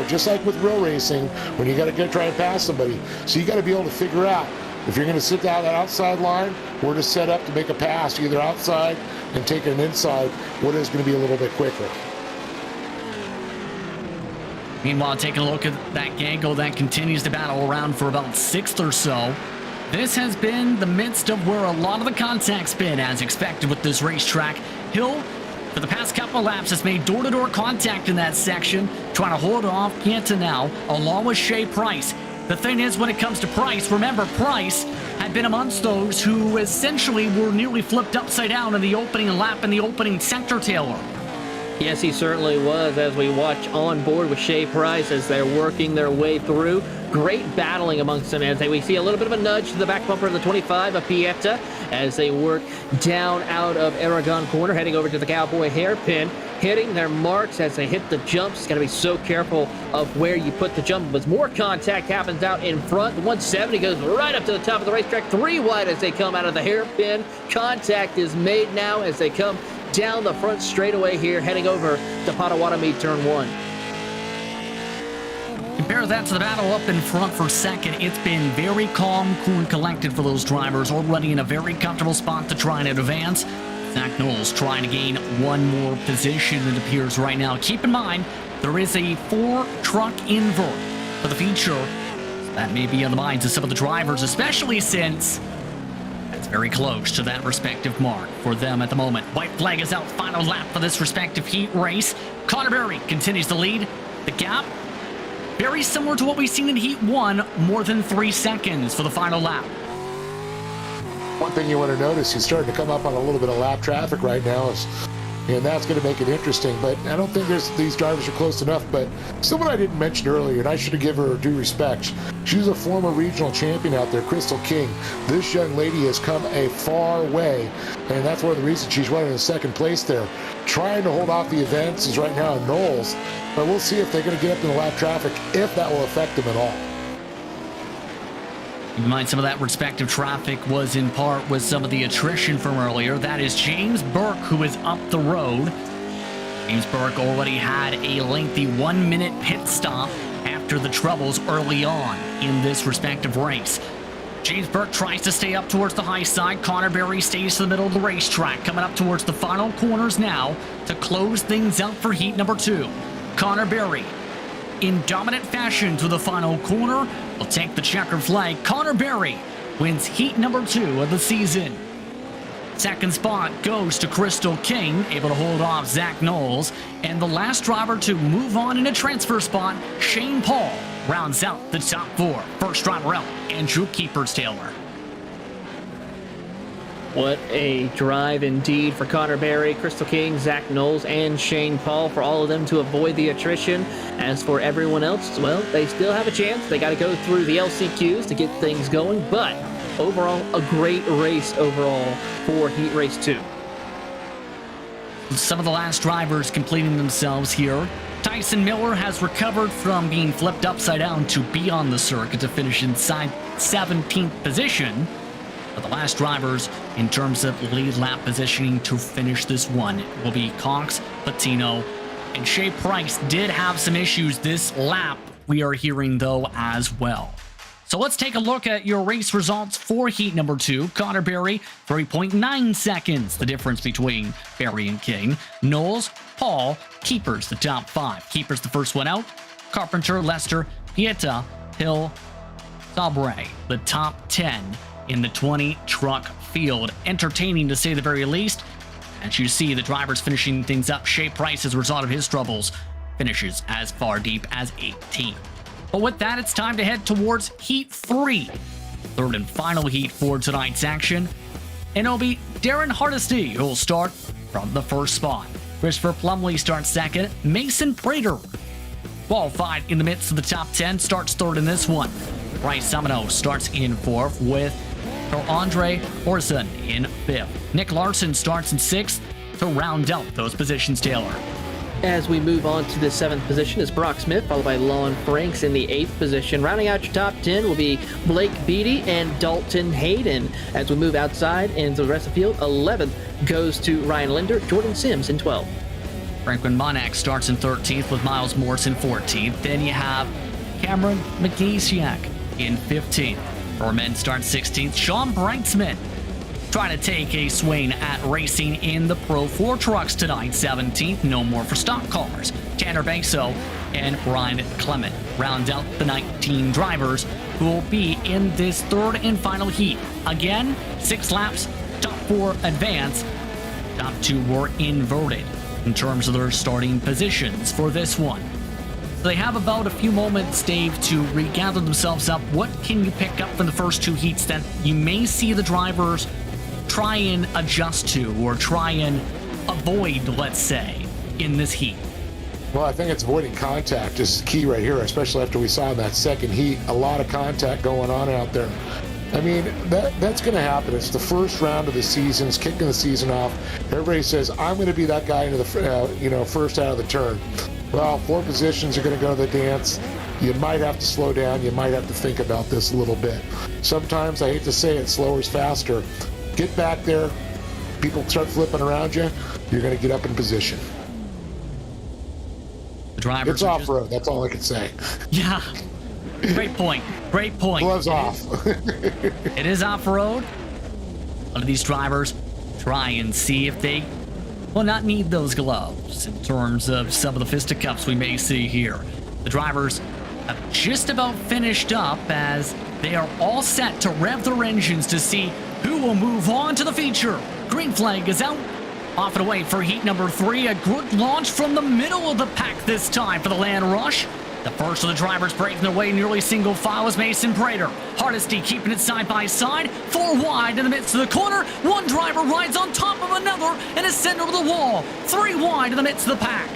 Just like with real racing, when you got to try and pass somebody. So you got to be able to figure out if you're going to sit down that outside line, where to set up to make a pass, either outside and take an inside, what is going to be a little bit quicker. Meanwhile, taking a look at that Gango that continues to battle around for about 6th or so. This has been the midst of where a lot of the contact's been, as expected with this racetrack. Hill, for the past couple laps, has made door-to-door contact in that section, trying to hold off Pieta now, along with Shea Price. The thing is, when it comes to Price, remember, Price had been amongst those who essentially were nearly flipped upside down in the opening lap in the opening sector, Taylor. Yes, he certainly was, as we watch on board with Shea Price as they're working their way through. Great battling amongst them as we see a little bit of a nudge to the back bumper of the 25 of Pieta as they work down out of Aragon Corner, heading over to the Cowboy Hairpin, hitting their marks as they hit the jumps. Got to be so careful of where you put the jump. As more contact happens out in front, the 170 goes right up to the top of the racetrack, 3 wide as they come out of the hairpin. Contact is made now as they come down the front straightaway here, heading over to Potawatomi Turn 1. Compare that to the battle up in front for second. It's been very calm, cool, and collected for those drivers, already in a very comfortable spot to try and advance. Zach Knowles trying to gain one more position, it appears right now. Keep in mind, there is a 4-truck invert for the feature. So that may be on the minds of some of the drivers, especially since it's very close to that respective mark for them at the moment. White flag is out, final lap for this respective heat race. Connor Berry continues to lead. The gap, very similar to what we've seen in Heat 1, more than 3 seconds for the final lap. One thing you want to notice, he's starting to come up on a little bit of lap traffic right now, and that's going to make it interesting. But I don't think these drivers are close enough. But someone I didn't mention earlier, and I should have given her due respect, she's a former regional champion out there, Crystal King. This young lady has come a far way, and that's one of the reasons she's running in second place there. Trying to hold off the events is right now in Knowles, but we'll see if they're going to get up in the lap traffic, if that will affect them at all. Keep in mind, some of that respective traffic was in part with some of the attrition from earlier. That is James Burke, who is up the road. James Burke already had a lengthy 1-minute pit stop after the troubles early on in this respective race. James Burke tries to stay up towards the high side. Connor Berry stays to the middle of the racetrack, coming up towards the final corners now to close things out for heat number 2. Connor Berry in dominant fashion to the final corner. Will take the checkered flag. Connor Berry wins heat number 2 of the season. Second spot goes to Crystal King, able to hold off Zach Knowles. And the last driver to move on in a transfer spot, Shane Paul, rounds out the top 4. First driver out, Andrew Keepers-Taylor. What a drive indeed for Connor Berry, Crystal King, Zach Knowles, and Shane Paul, for all of them to avoid the attrition. As for everyone else, well, they still have a chance. They got to go through the LCQs to get things going, but overall, a great race overall for Heat Race 2. Some of the last drivers completing themselves here. Tyson Miller has recovered from being flipped upside down to be on the circuit to finish inside 17th position. But the last drivers in terms of lead lap positioning to finish this one will be Cox, Patino, and Shea Price did have some issues this lap, we are hearing though as well. So let's take a look at your race results for heat number 2. Connor Berry, 3.9 seconds, the difference between Berry and King. Knowles, Paul, Keepers, the top 5. Keepers, the first one out. Carpenter, Lester, Pieta, Hill, Sabre, the top 10 in the 20-truck field. Entertaining, to say the very least. As you see, the drivers finishing things up. Shea Price, as a result of his troubles, finishes as far deep as 18th. But with that, it's time to head towards Heat 3. Third and final heat for tonight's action. And it'll be Darren Hardesty who will start from the first spot. Christopher Plumley starts second. Mason Prater, qualified in the midst of the top 10, starts third in this one. Bryce Samino starts in fourth with Andre Orson in fifth. Nick Larson starts in sixth to round out those positions, Taylor. As we move on to the 7th position is Brock Smith, followed by Lon Franks in the 8th position. Rounding out your top 10 will be Blake Beatty and Dalton Hayden. As we move outside into the rest of the field, 11th goes to Ryan Linder, Jordan Sims in 12th. Franklin Monac starts in 13th with Miles Morris in 14th. Then you have Cameron McGeesiak in 15th. Berman starts 16th. Sean Brinksman trying to take a swing at racing in the Pro 4 trucks tonight. 17th, no more for stock cars. Tanner Bankso and Brian Clement round out the 19 drivers who will be in this third and final heat. Again, 6 laps, top 4 advance. Top 2 were inverted in terms of their starting positions for this one. So they have about a few moments, Dave, to regather themselves up. What can you pick up from the first 2 heats that you may see the drivers try and adjust to or try and avoid, let's say, in this heat? Well, I think it's avoiding contact is key right here, especially after we saw in that second heat, a lot of contact going on out there. I mean, that's going to happen. It's the first round of the season. It's kicking the season off. Everybody says, I'm going to be that guy into the first out of the turn. Well, 4 positions are going to go to the dance. You might have to slow down. You might have to think about this a little bit. Sometimes, I hate to say it, slower is faster. Get back there. People start flipping around you. You're going to get up in position. The drivers It's off-road. That's all I can say. Yeah. Great point. Great point. Gloves off. It is off-road. A lot of these drivers try and see if they will not need those gloves in terms of some of the fisticuffs we may see here. The drivers have just about finished up as they are all set to rev their engines to see who will move on to the feature. Green flag is out. Off and away for heat number 3. A good launch from the middle of the pack this time for the Land Rush. The first of the drivers breaking their way nearly single file is Mason Prater. Hardesty keeping it side by side. 4 wide in the midst of the corner. One driver rides on top of another and is sent over the wall. 3 wide in the midst of the pack.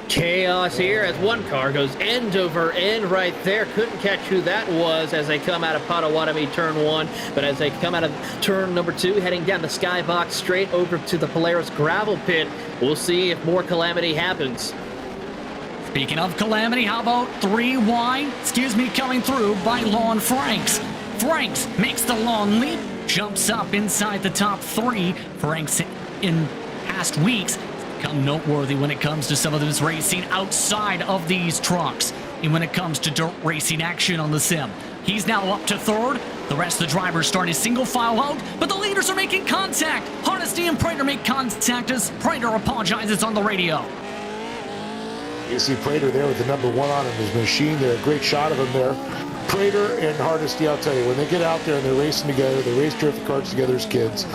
Chaos here as one car goes end over end right there. Couldn't catch who that was as they come out of Potawatomi turn 1. But as they come out of turn number 2, heading down the skybox straight over to the Polaris gravel pit, we'll see if more calamity happens. Speaking of calamity, how about 3 wide? Coming through by Lon Franks. Franks makes the long leap, jumps up inside the top 3. Franks in past weeks become noteworthy when it comes to some of this racing outside of these trucks and when it comes to dirt racing action on the sim. He's now up to 3rd. The rest of the drivers starting single file out, but the leaders are making contact. Hardesty and Prater make contact as Prater apologizes on the radio. You see Prater there with the number 1 on his machine there. Great shot of him there. Prater and Hardesty, I'll tell you, when they get out there and they're racing together, they race drift carts together as kids.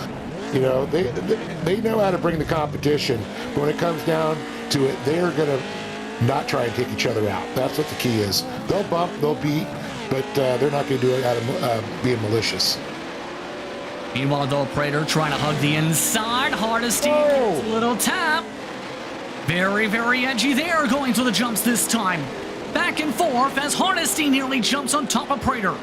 You know, they know how to bring the competition, but when it comes down to it, they are going to not try and take each other out. That's what the key is. They'll bump, they'll beat, but they're not going to do it out of being malicious. Meanwhile, though, Prater trying to hug the inside. Hardesty gets a little tap. Very, very edgy there, going through the jumps this time. Back and forth as Hardesty nearly jumps on top of Prater.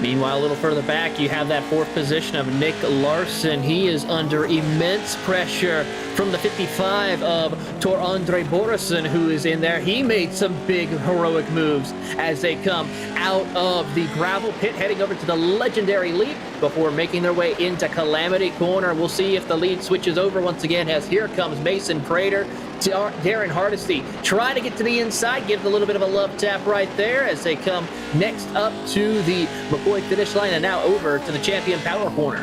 Meanwhile, a little further back, you have that 4th position of Nick Larson. He is under immense pressure from the 55 of Tor Andre Borison, who is in there. He made some big heroic moves as they come out of the gravel pit, heading over to the legendary leap before making their way into Calamity Corner. We'll see if the lead switches over once again as here comes Mason Prater. Darren Hardesty trying to get to the inside, give a little bit of a love tap right there as they come next up to the McCoy finish line and now over to the champion power corner.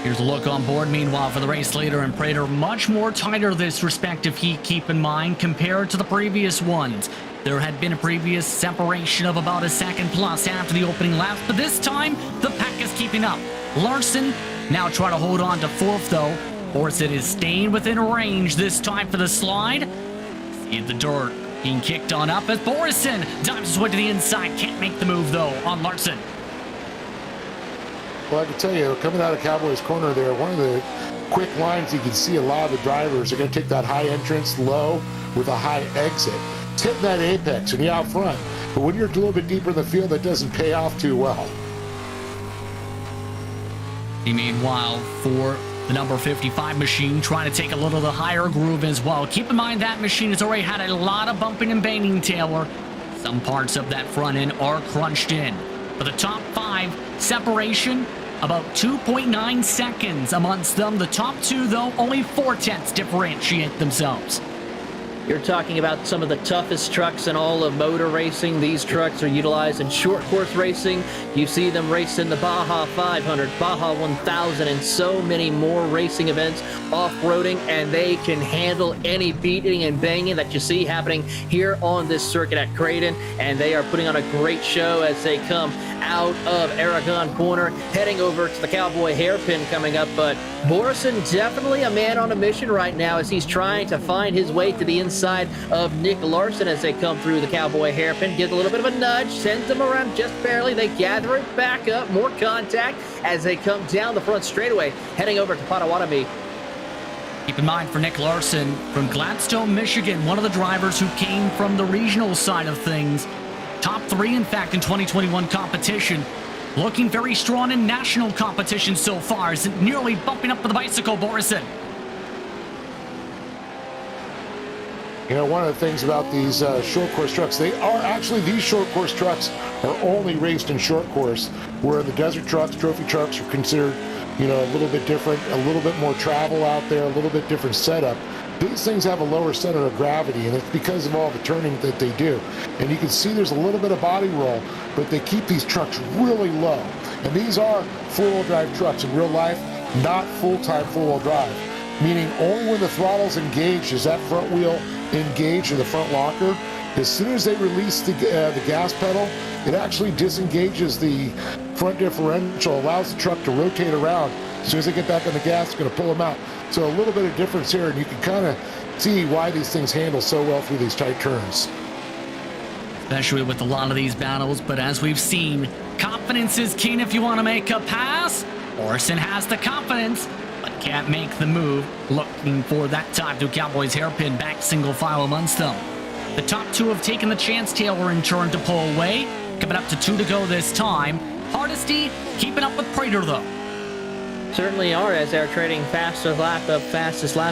Here's a look on board, meanwhile, for the race leader and Prater. Much more tighter this respective heat, keep in mind, compared to the previous ones. There had been a previous separation of about a second plus after the opening laps, but this time the pack is keeping up. Larson now trying to hold on to 4th, though. Borson is staying within range this time for the slide. See the dirt being kicked on up as Borson dives his way to the inside. Can't make the move, though, on Larson. Well, I can tell you, coming out of Cowboys Corner there, one of the quick lines you can see a lot of the drivers are going to take that high entrance low with a high exit. It's hitting that apex and you're out front. But when you're a little bit deeper in the field, that doesn't pay off too well. Meanwhile, for the number 55 machine, trying to take a little of the higher groove as well. Keep in mind that machine has already had a lot of bumping and banging, Taylor. Some parts of that front end are crunched in. For the top 5, separation, about 2.9 seconds amongst them. The top 2, though, only 4/10 differentiate themselves. You're talking about some of the toughest trucks in all of motor racing. These trucks are utilized in short course racing. You see them race in the Baja 500, Baja 1000, and so many more racing events off-roading, and they can handle any beating and banging that you see happening here on this circuit at Crandon, and they are putting on a great show as they come out of Aragon Corner, heading over to the Cowboy Hairpin coming up. But Borison definitely a man on a mission right now as he's trying to find his way to the inside of Nick Larson as they come through the Cowboy Hairpin. Gives a little bit of a nudge, sends them around just barely. They gather it back up, more contact as they come down the front straightaway, heading over to Potawatomi. Keep in mind for Nick Larson from Gladstone, Michigan, one of the drivers who came from the regional side of things. Top 3, in fact, in 2021 competition. Looking very strong in national competition so far. Is nearly bumping up for the bicycle, Borison. You know, one of the things about these short course trucks, these short course trucks are only raced in short course, where the desert trucks, trophy trucks are considered, you know, a little bit different, a little bit more travel out there, a little bit different setup. these things have a lower center of gravity, and it's because of all the turning that they do. And you can see there's a little bit of body roll, but they keep these trucks really low. And these are four-wheel drive trucks in real life, not full-time four-wheel drive, meaning only when the throttle's engaged is that front wheel engaged in the front locker. As soon as they release the gas pedal, it actually disengages the front differential, allows the truck to rotate around. As soon as they get back on the gas, it's going to pull them out. So a little bit of difference here, and you can kind of see why these things handle so well through these tight turns. Especially with a lot of these battles, but as we've seen, confidence is king if you want to make a pass. Morrison has the confidence, but can't make the move. Looking for that time to Cowboys hairpin back single file amongst them. The top two have taken the chance. Taylor in turn to pull away. Coming up to 2 to go this time. Hardesty keeping up with Prater though. Certainly are, as they're trading fastest lap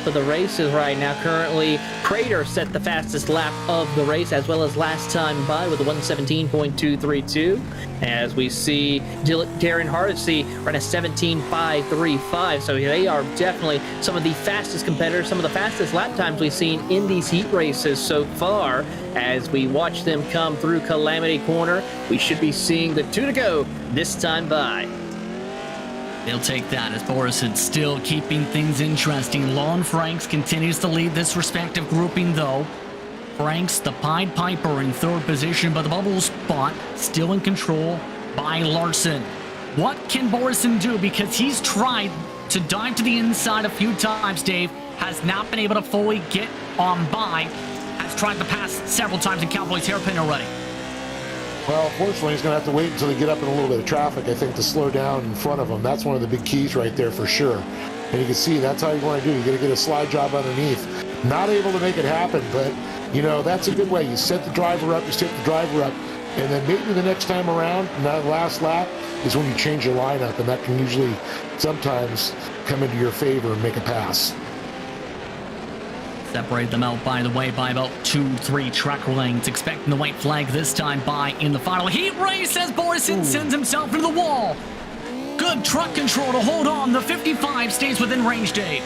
of the races right now. Currently, Prater set the fastest lap of the race, as well as last time by with a 1:17.232. As we see Darren Hardesty run a 17.535, so they are definitely some of the fastest competitors, some of the fastest lap times we've seen in these heat races so far. As we watch them come through Calamity Corner, we should be seeing the 2 to go this time by. They'll take that as Morrison still keeping things interesting. Lon Franks continues to lead this respective grouping though. Franks, the Pied Piper, in third position, but the bubble spot still in control by Larson. What can Morrison do? Because he's tried to dive to the inside a few times, Dave. Has not been able to fully get on by. Has tried to pass several times in Cowboys hairpin already. Well, fortunately, he's going to have to wait until they get up in a little bit of traffic, I think, to slow down in front of him. That's one of the big keys right there for sure. And you can see that's how you want to do. You got to get a slide job underneath. Not able to make it happen, but, you know, that's a good way. You set the driver up, and then maybe the next time around, in that last lap, is when you change your lineup, and that can usually sometimes come into your favor and make a pass. Separate them out, by the way, by about 2-3 track lengths. Expecting the white flag this time by in the final heat race as Morrison sends himself into the wall. Good truck control to hold on. The 55 stays within range, Dave.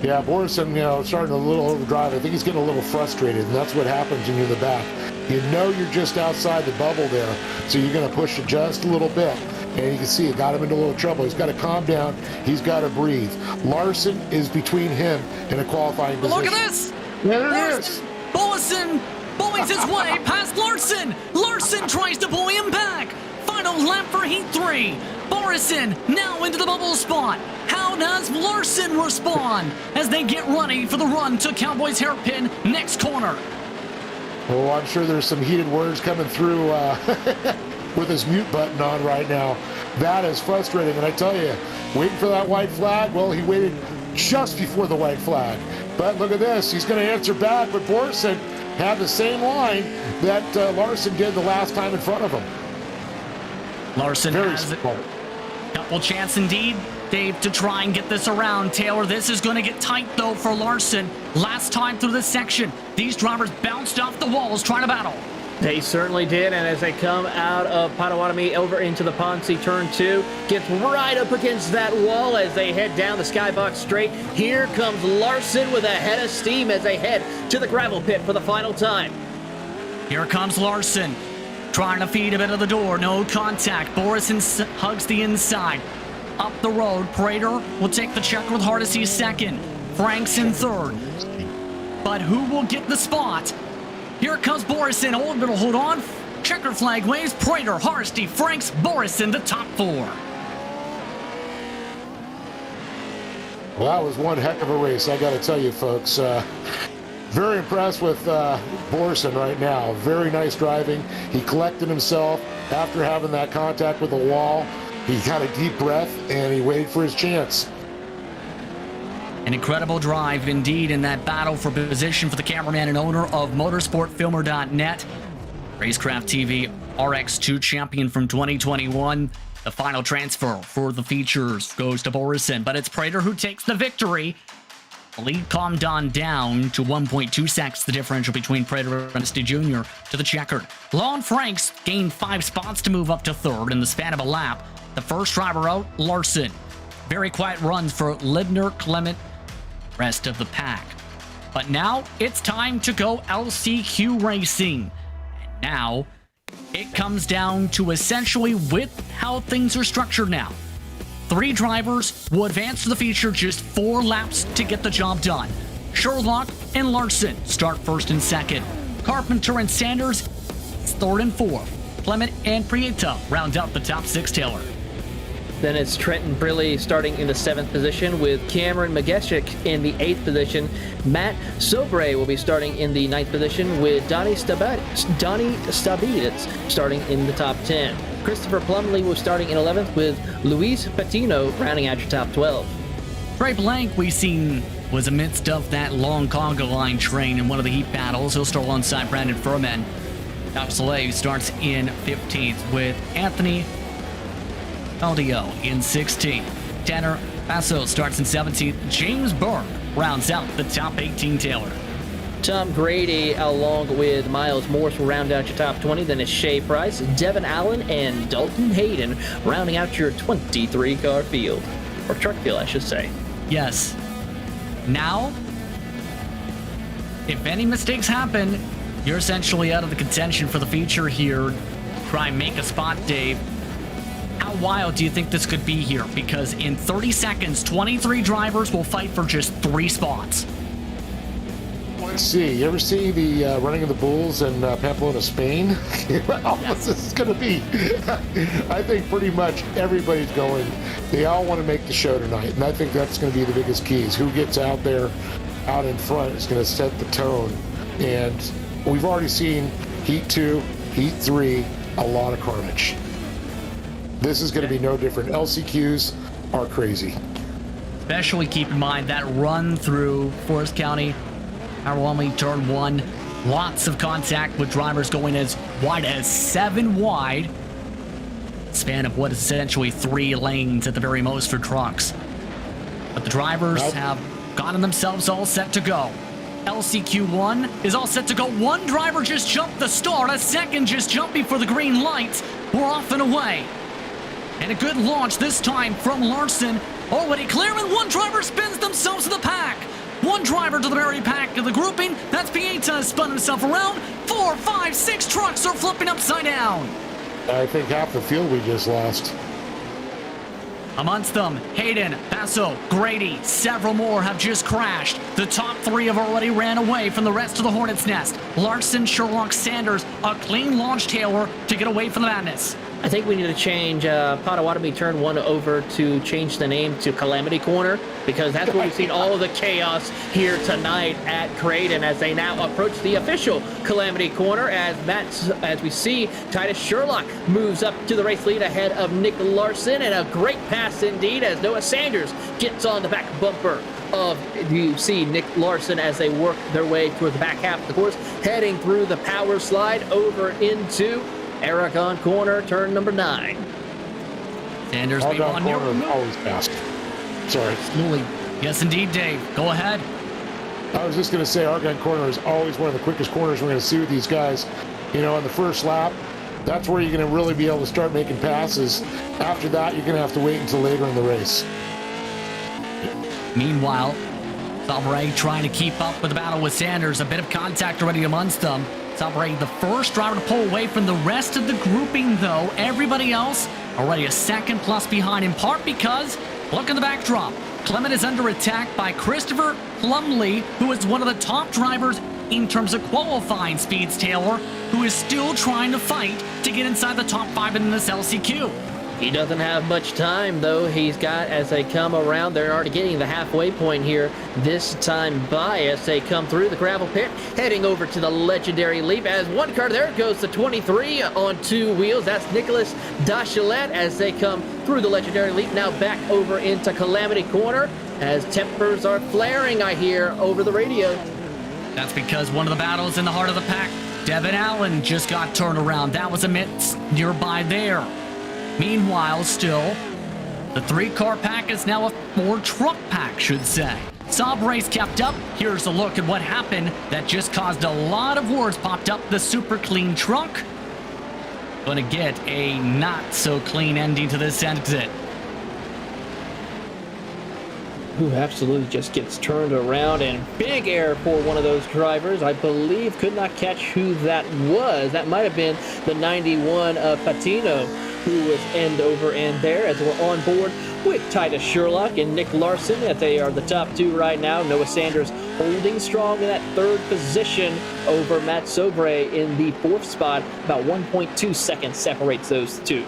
Yeah, Morrison, starting a little overdrive. I think he's getting a little frustrated, and that's what happens when you're in the back. You know you're just outside the bubble there, so you're going to push it just a little bit. And you can see it got him into a little trouble. He's got to calm down. He's got to breathe. Larson is between him and a qualifying position. Look at this! There it is! Morrison bullies his way past Larson. Larson tries to bully him back. Final lap for Heat 3. Morrison now into the bubble spot. How does Larson respond as they get ready for the run to Cowboys hairpin next corner? Oh, I'm sure there's some heated words coming through with his mute button on right now. That is frustrating, and I tell you, waiting for that white flag, well, he waited just before the white flag. But look at this, he's going to answer back, but Morrison had the same line that Larson did the last time in front of him. Larson has a couple chance indeed, Dave, to try and get this around. Taylor, this is going to get tight, though, for Larson. Last time through this section, these drivers bounced off the walls trying to battle. They certainly did, and as they come out of Potawatomi over into the Ponce turn 2, gets right up against that wall as they head down the skybox straight. Here comes Larson with a head of steam as they head to the gravel pit for the final time. Here comes Larson, trying to feed a bit of the door. No contact. Morrison hugs the inside. Up the road, Prater will take the check with Hardesty second. Franks in third. But who will get the spot? Here comes Morrison. Hold on. Checker flag waves. Prater, Hardesty, Franks, Morrison, the top four. Well, that was one heck of a race, I got to tell you, folks. Very impressed with Morrison right now. Very nice driving. He collected himself after having that contact with the wall. He got a deep breath, and he waited for his chance. An incredible drive indeed in that battle for position for the cameraman and owner of motorsportfilmer.net. Racecraft TV RX2 champion from 2021. The final transfer for the features goes to Morrison, but it's Prater who takes the victory. The lead calmed on down to 1.2 seconds, the differential between Prater and Hardesty Jr. to the checkered. Lon Franks gained 5 spots to move up to third in the span of a lap. The first driver out, Larson. Very quiet runs for Libner, Clement, rest of the pack. But now it's time to go LCQ racing. And now it comes down to essentially with how things are structured now. 3 drivers will advance to the feature just 4 laps to get the job done. Sherlock and Larson start first and second. Carpenter and Sanders third and fourth. Clement and Prieta round out the top 6, Taylor. Then it's Trenton Briley starting in the 7th position with Cameron Mageshik in the 8th position. Matt Sobre will be starting in the 9th position with Donnie Stabiditz starting in the top 10. Christopher Plumley was starting in 11th with Luis Patino rounding out your top 12. Trey Blank, we seen, was amidst of that long conga line train in one of the heat battles. He'll start alongside Brandon Furman. Alex Soleil starts in 15th with Anthony Aldio in 16th. Tanner Basso starts in 17th. James Burke rounds out the top 18, Taylor. Tom Grady along with Miles Morse will round out your top 20. Then it's Shea Price, Devin Allen, and Dalton Hayden rounding out your 23-car field. Or truck field, I should say. Yes. Now, if any mistakes happen, you're essentially out of the contention for the feature here. Try and make a spot, Dave. How wild do you think this could be here? Because in 30 seconds, 23 drivers will fight for just 3 spots. Let's see. You ever see the running of the bulls in Pamplona, Spain? Almost this is going to be. I think pretty much everybody's going. They all want to make the show tonight, and I think that's going to be the biggest key. Is who gets out there, out in front, is going to set the tone. And we've already seen Heat 2, Heat 3, a lot of carnage. This is going to be no different. LCQs are crazy. Especially keep in mind that run through Forest County, Arwami turn 1. Lots of contact with drivers going as wide as 7 wide. Span of what is essentially 3 lanes at the very most for trucks. But the drivers have gotten themselves all set to go. LCQ1 is all set to go. 1 driver just jumped the start. A second just jumped before the green lights. We're off and away. And a good launch this time from Larson. Already clear, and 1 driver spins themselves to the pack. 1 driver to the very pack of the grouping. That's Pieta spun himself around. 4, 5, 6 trucks are flipping upside down. I think half the field we just lost. Amongst them, Hayden, Basso, Grady, several more have just crashed. The top 3 have already ran away from the rest of the Hornet's Nest. Larson, Sherlock, Sanders, a clean launch, Taylor, to get away from the madness. I think we need to change Potawatomi Turn 1 over to change the name to Calamity Corner, because that's where we've seen all of the chaos here tonight at Crandon as they now approach the official Calamity Corner as we see Titus Sherlock moves up to the race lead ahead of Nick Larson, and a great pass indeed as Noah Sanders gets on the back bumper of, you see Nick Larson as they work their way toward the back half of the course, heading through the power slide over into Aragon Corner, turn number 9. Sanders Aragon Corner is always fast. Sorry. Absolutely. Yes, indeed, Dave. Go ahead. I was just going to say Aragon Corner is always one of the quickest corners we're going to see with these guys. You know, on the first lap, that's where you're going to really be able to start making passes. After that, you're going to have to wait until later in the race. Meanwhile, Sabre trying to keep up with the battle with Sanders. A bit of contact already amongst them. Sabre, the first driver to pull away from the rest of the grouping, though. Everybody else already a second plus behind, in part because, look at the backdrop. Clement is under attack by Christopher Plumley, who is one of the top drivers in terms of qualifying speeds, Taylor, who is still trying to fight to get inside the top 5 in this LCQ. He doesn't have much time, though. He's got, as they come around, they're already getting the halfway point here this time by as they come through the gravel pit, heading over to the legendary leap as 1 car, there goes the 23 on 2 wheels. That's Nicholas Dachelet as they come through the legendary leap, now back over into Calamity Corner as tempers are flaring, I hear, over the radio. That's because one of the battles in the heart of the pack, Devin Allen, just got turned around. That was amidst nearby there. Meanwhile, still, the 3-car pack is now a 4-truck pack, should say. Sabre's kept up. Here's a look at what happened that just caused a lot of words popped up. The super clean truck gonna get a not so clean ending to this exit. Who absolutely just gets turned around, and big error for one of those drivers. I believe could not catch who that was. That might have been the 91 Patino, who was end over end there, as we're on board with Titus Sherlock and Nick Larson, that they are the top two right now. Noah Sanders holding strong in that third position over Matt Sobre in the fourth spot. About 1.2 seconds separates those two.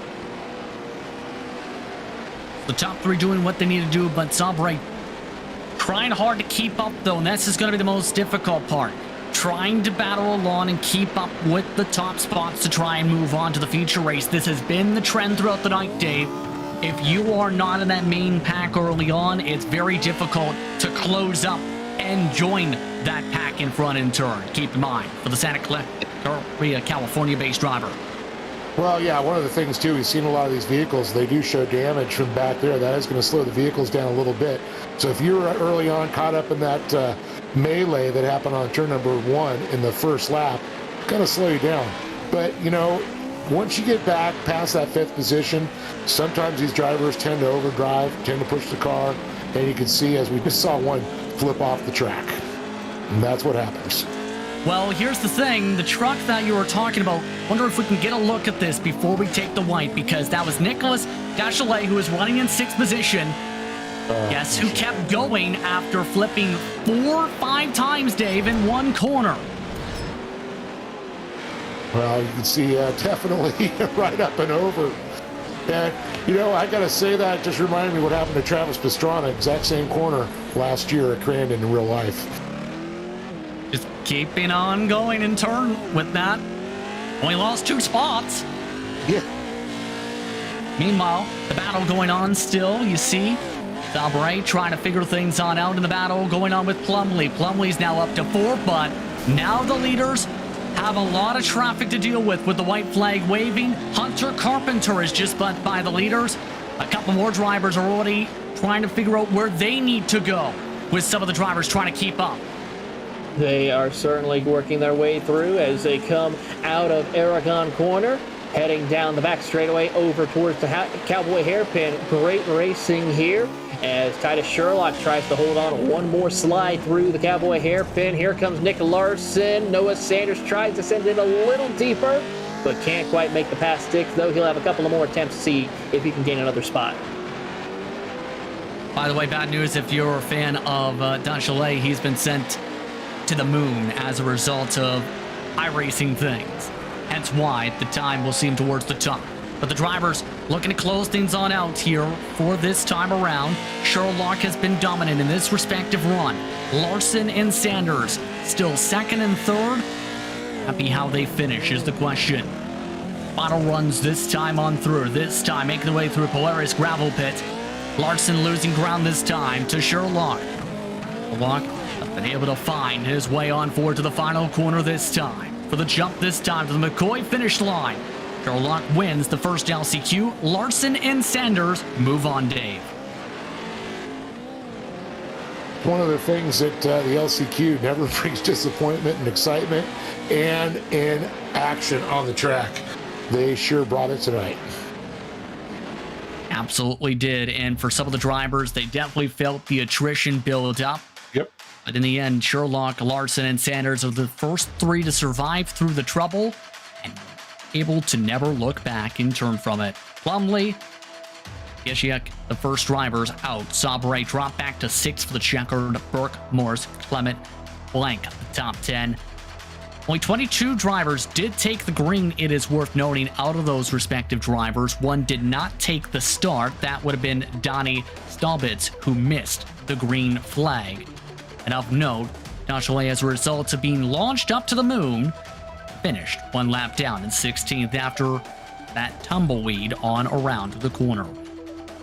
The top three doing what they need to do, but Sobre trying hard to keep up, though, and this is going to be the most difficult part. Trying to battle along and keep up with the top spots to try and move on to the feature race. This has been the trend throughout the night, Dave. If you are not in that main pack early on, it's very difficult to close up and join that pack in front in turn. Keep in mind, for the Santa Clara, California-based driver. Well, yeah, one of the things, too, we've seen a lot of these vehicles, they do show damage from back there. That is going to slow the vehicles down a little bit. So if you were early on caught up in that melee that happened on turn number 1 in the first lap, kind of slow you down. But, you know, once you get back past that 5th position, sometimes these drivers tend to overdrive, tend to push the car, and you can see, as we just saw one, flip off the track. And that's what happens. Well, here's the thing. The truck that you were talking about, wonder if we can get a look at this before we take the white, because that was Nicholas Dachelet, who was running in 6th position. Guess who kept going after flipping 4 or 5 times, Dave, in one corner? Well, you can see definitely right up and over. And, you know, I got to say that just reminded me what happened to Travis Pastrana, exact same corner last year at Crandon in real life. Just keeping on going in turn with that. Only lost 2 spots. Yeah. Meanwhile, the battle going on still, you see. Sobre trying to figure things on out in the battle going on with Plumley. Plumley's now up to 4, but now the leaders have a lot of traffic to deal with the white flag waving. Hunter Carpenter is just by the leaders. A couple more drivers are already trying to figure out where they need to go, with some of the drivers trying to keep up. They are certainly working their way through as they come out of Aragon Corner, heading down the back straightaway over towards the Cowboy Hairpin. Great racing here as Titus Sherlock tries to hold on one more slide through the Cowboy Hairpin. Here comes Nick Larson. Noah Sanders tries to send it a little deeper, but can't quite make the pass stick, though he'll have a couple of more attempts to see if he can gain another spot. By the way, bad news if you're a fan of Dachelet, he's been sent to the moon as a result of iRacing things. Hence why the time will seem towards the top. But the drivers looking to close things on out here for this time around. Sherlock has been dominant in this respective run. Larson and Sanders still 2nd and 3rd. Happy how they finish is the question. Final runs this time on through. This time making their way through Polaris gravel pit. Larson losing ground this time to Sherlock. Sherlock has been able to find his way on forward to the final corner this time. For the jump this time to the McCoy finish line. Sherlock wins the first LCQ. Larson and Sanders move on, Dave. One of the things that the LCQ never brings disappointment and excitement and in action on the track. They sure brought it tonight. Absolutely did. And for some of the drivers, they definitely felt the attrition build up. Yep. But in the end, Sherlock, Larson, and Sanders are the first 3 to survive through the trouble and able to never look back and turn from it. Plumley, Gishiak, the first drivers out. Sobre dropped back to 6th for the checkered. Burke, Morris, Clement, Blank, the top 10. Only 22 drivers did take the green, it is worth noting, out of those respective drivers. One did not take the start. That would have been Donnie Stolbitz, who missed the green flag. And of note, Dachelet, as a result of being launched up to the moon, finished 1 lap down in 16th after that tumbleweed on around the corner.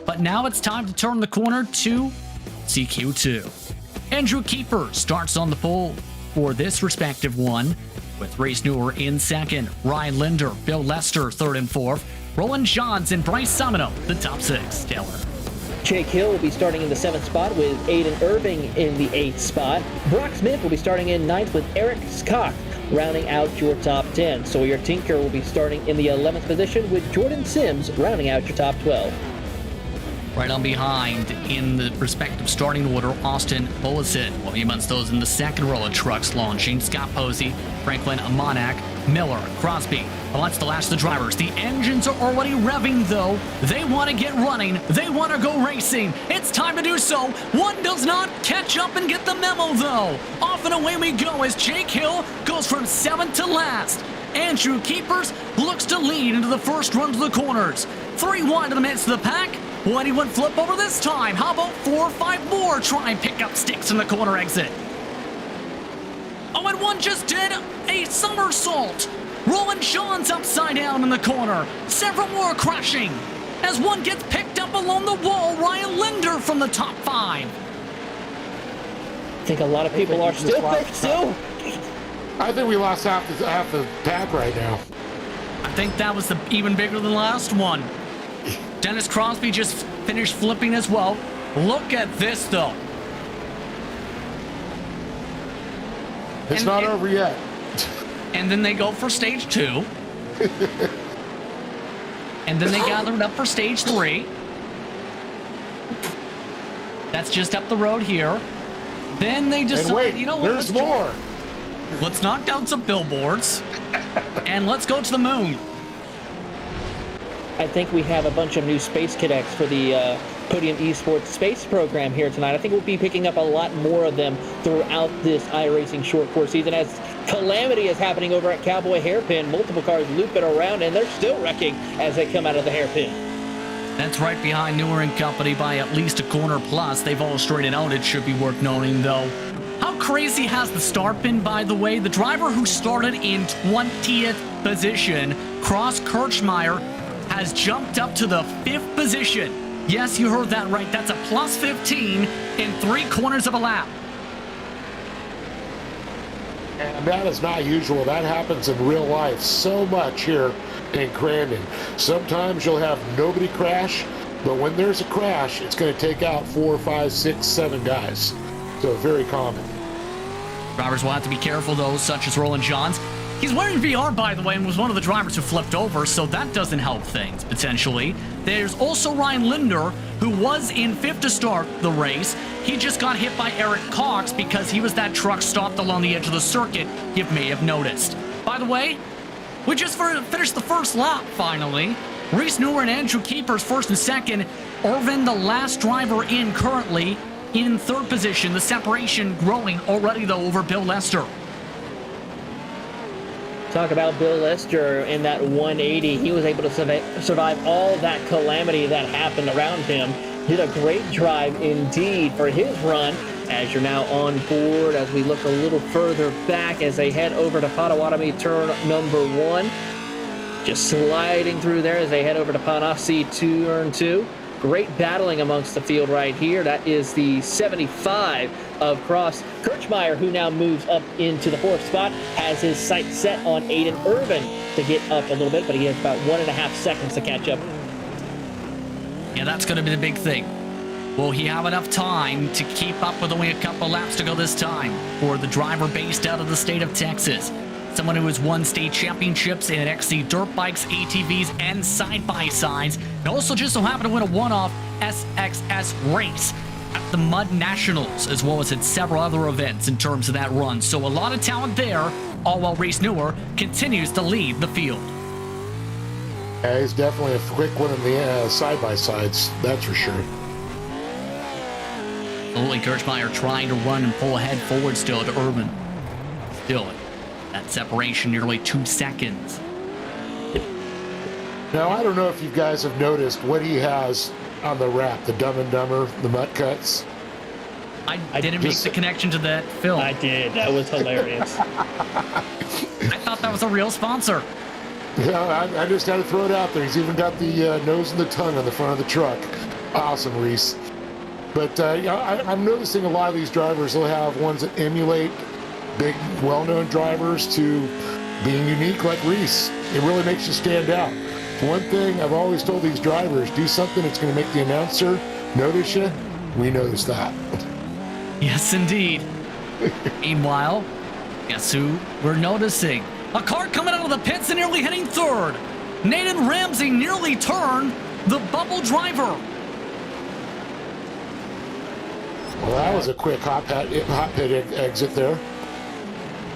But now it's time to turn the corner to CQ2. Andrew Keeper starts on the pole for this respective one, with Reese Newer in 2nd, Ryan Linder, Bill Lester 3rd and 4th, Roland Johns and Bryce Samino the top 6. Taylor. Jake Hill will be starting in the 7th spot with Aiden Irving in the 8th spot. Brock Smith will be starting in 9th with Eric Scott rounding out your top 10. Sawyer Tinker will be starting in the 11th position with Jordan Sims rounding out your top 12. Right on behind in the respective starting order, Austin Bullison. William Munstow's in the second row of trucks launching. Scott Posey, Franklin Monac, Miller, Crosby. Well, that's the last of the drivers. The engines are already revving, though. They want to get running. They want to go racing. It's time to do so. One does not catch up and get the memo, though. Off and away we go as Jake Hill goes from 7th to last. Andrew Keepers looks to lead into the first run to the corners. 3 wide to the midst of the pack. Will anyone flip over this time? How about 4 or 5 more try and pick up sticks in the corner exit? Oh, and one just did a somersault. Roland Sean's upside down in the corner. Several more crashing. As one gets picked up along the wall, Ryan Linder from the top 5. I think a lot of people are still. I think we lost half the pack right now. I think that was even bigger than the last one. Dennis Crosby just finished flipping as well. Look at this, though. It's not over yet. And then they go for stage 2. And then they gather it up for stage 3. That's just up the road here. Then they decide, and wait, you know what? There's more. Let's knock down some billboards. And let's go to the moon. I think we have a bunch of new space cadets for the Podium Esports space program here tonight. I think we'll be picking up a lot more of them throughout this iRacing short course season as calamity is happening over at Cowboy Hairpin. Multiple cars looping around, and they're still wrecking as they come out of the hairpin. That's right behind Newer & Company by at least a corner plus. They've all straightened out. It should be worth noting, though. How crazy has the start been, by the way? The driver who started in 20th position, Cross Kirchmeier, has jumped up to the 5th position. Yes, you heard that right. That's a plus 15 in 3/4 of a lap. And that is not usual. That happens in real life so much here in Crandon. Sometimes you'll have nobody crash, but when there's a crash, it's going to take out 4, 5, 6, 7 guys. So very common. Drivers will have to be careful, though, such as Roland Johns. He's wearing VR, by the way, and was one of the drivers who flipped over, so that doesn't help things, potentially. There's also Ryan Linder, who was in 5th to start the race. He just got hit by Eric Cox because he was that truck stopped along the edge of the circuit, you may have noticed. By the way, we just finished the first lap, finally. Reese Newer and Andrew Keepers, 1st and 2nd. Irvin, the last driver in currently, in 3rd position. The separation growing already, though, over Bill Lester. Talk about Bill Lester in that 180. He was able to survive all that calamity that happened around him. Did a great drive indeed for his run. As you're now on board, as we look a little further back as they head over to Potawatomi turn number 1. Just sliding through there as they head over to Panofsky turn 2. Great battling amongst the field right here. That is the 75 of Cross Kirchmeier, who now moves up into the 4th spot, has his sights set on Aiden Irvin to get up a little bit, but he has about 1.5 seconds to catch up. Yeah, that's going to be the big thing. Will he have enough time to keep up with only a couple laps to go this time for the driver based out of the state of Texas? Someone who has won state championships in XC dirt bikes, ATVs, and side-by-sides. And also just so happened to win a one-off SXS race at the Mud Nationals, as well as at several other events in terms of that run. So a lot of talent there, all while Reese Newer continues to lead the field. Yeah, he's definitely a quick one in the side-by-sides, that's for sure. Absolutely, Kirchmeier trying to run and pull ahead forward still to Urban. Still, that separation nearly 2 seconds. Now, I don't know if you guys have noticed what he has on the wrap, the Dumb and Dumber, the Mutt Cuts. I didn't make the connection to that film. I did. That was hilarious. I thought that was a real sponsor. Yeah, I just had to throw it out there. He's even got the nose and the tongue on the front of the truck. Awesome, Reese. But I'm noticing a lot of these drivers will have ones that emulate big, well-known drivers to being unique like Reese. It really makes you stand out. One thing I've always told these drivers, do something that's going to make the announcer notice you. We notice that. Yes, indeed. Meanwhile, guess who we're noticing? A car coming out of the pits and nearly hitting 3rd. Nathan Ramsey nearly turned the bubble driver. Well, that was a quick hot pit exit there.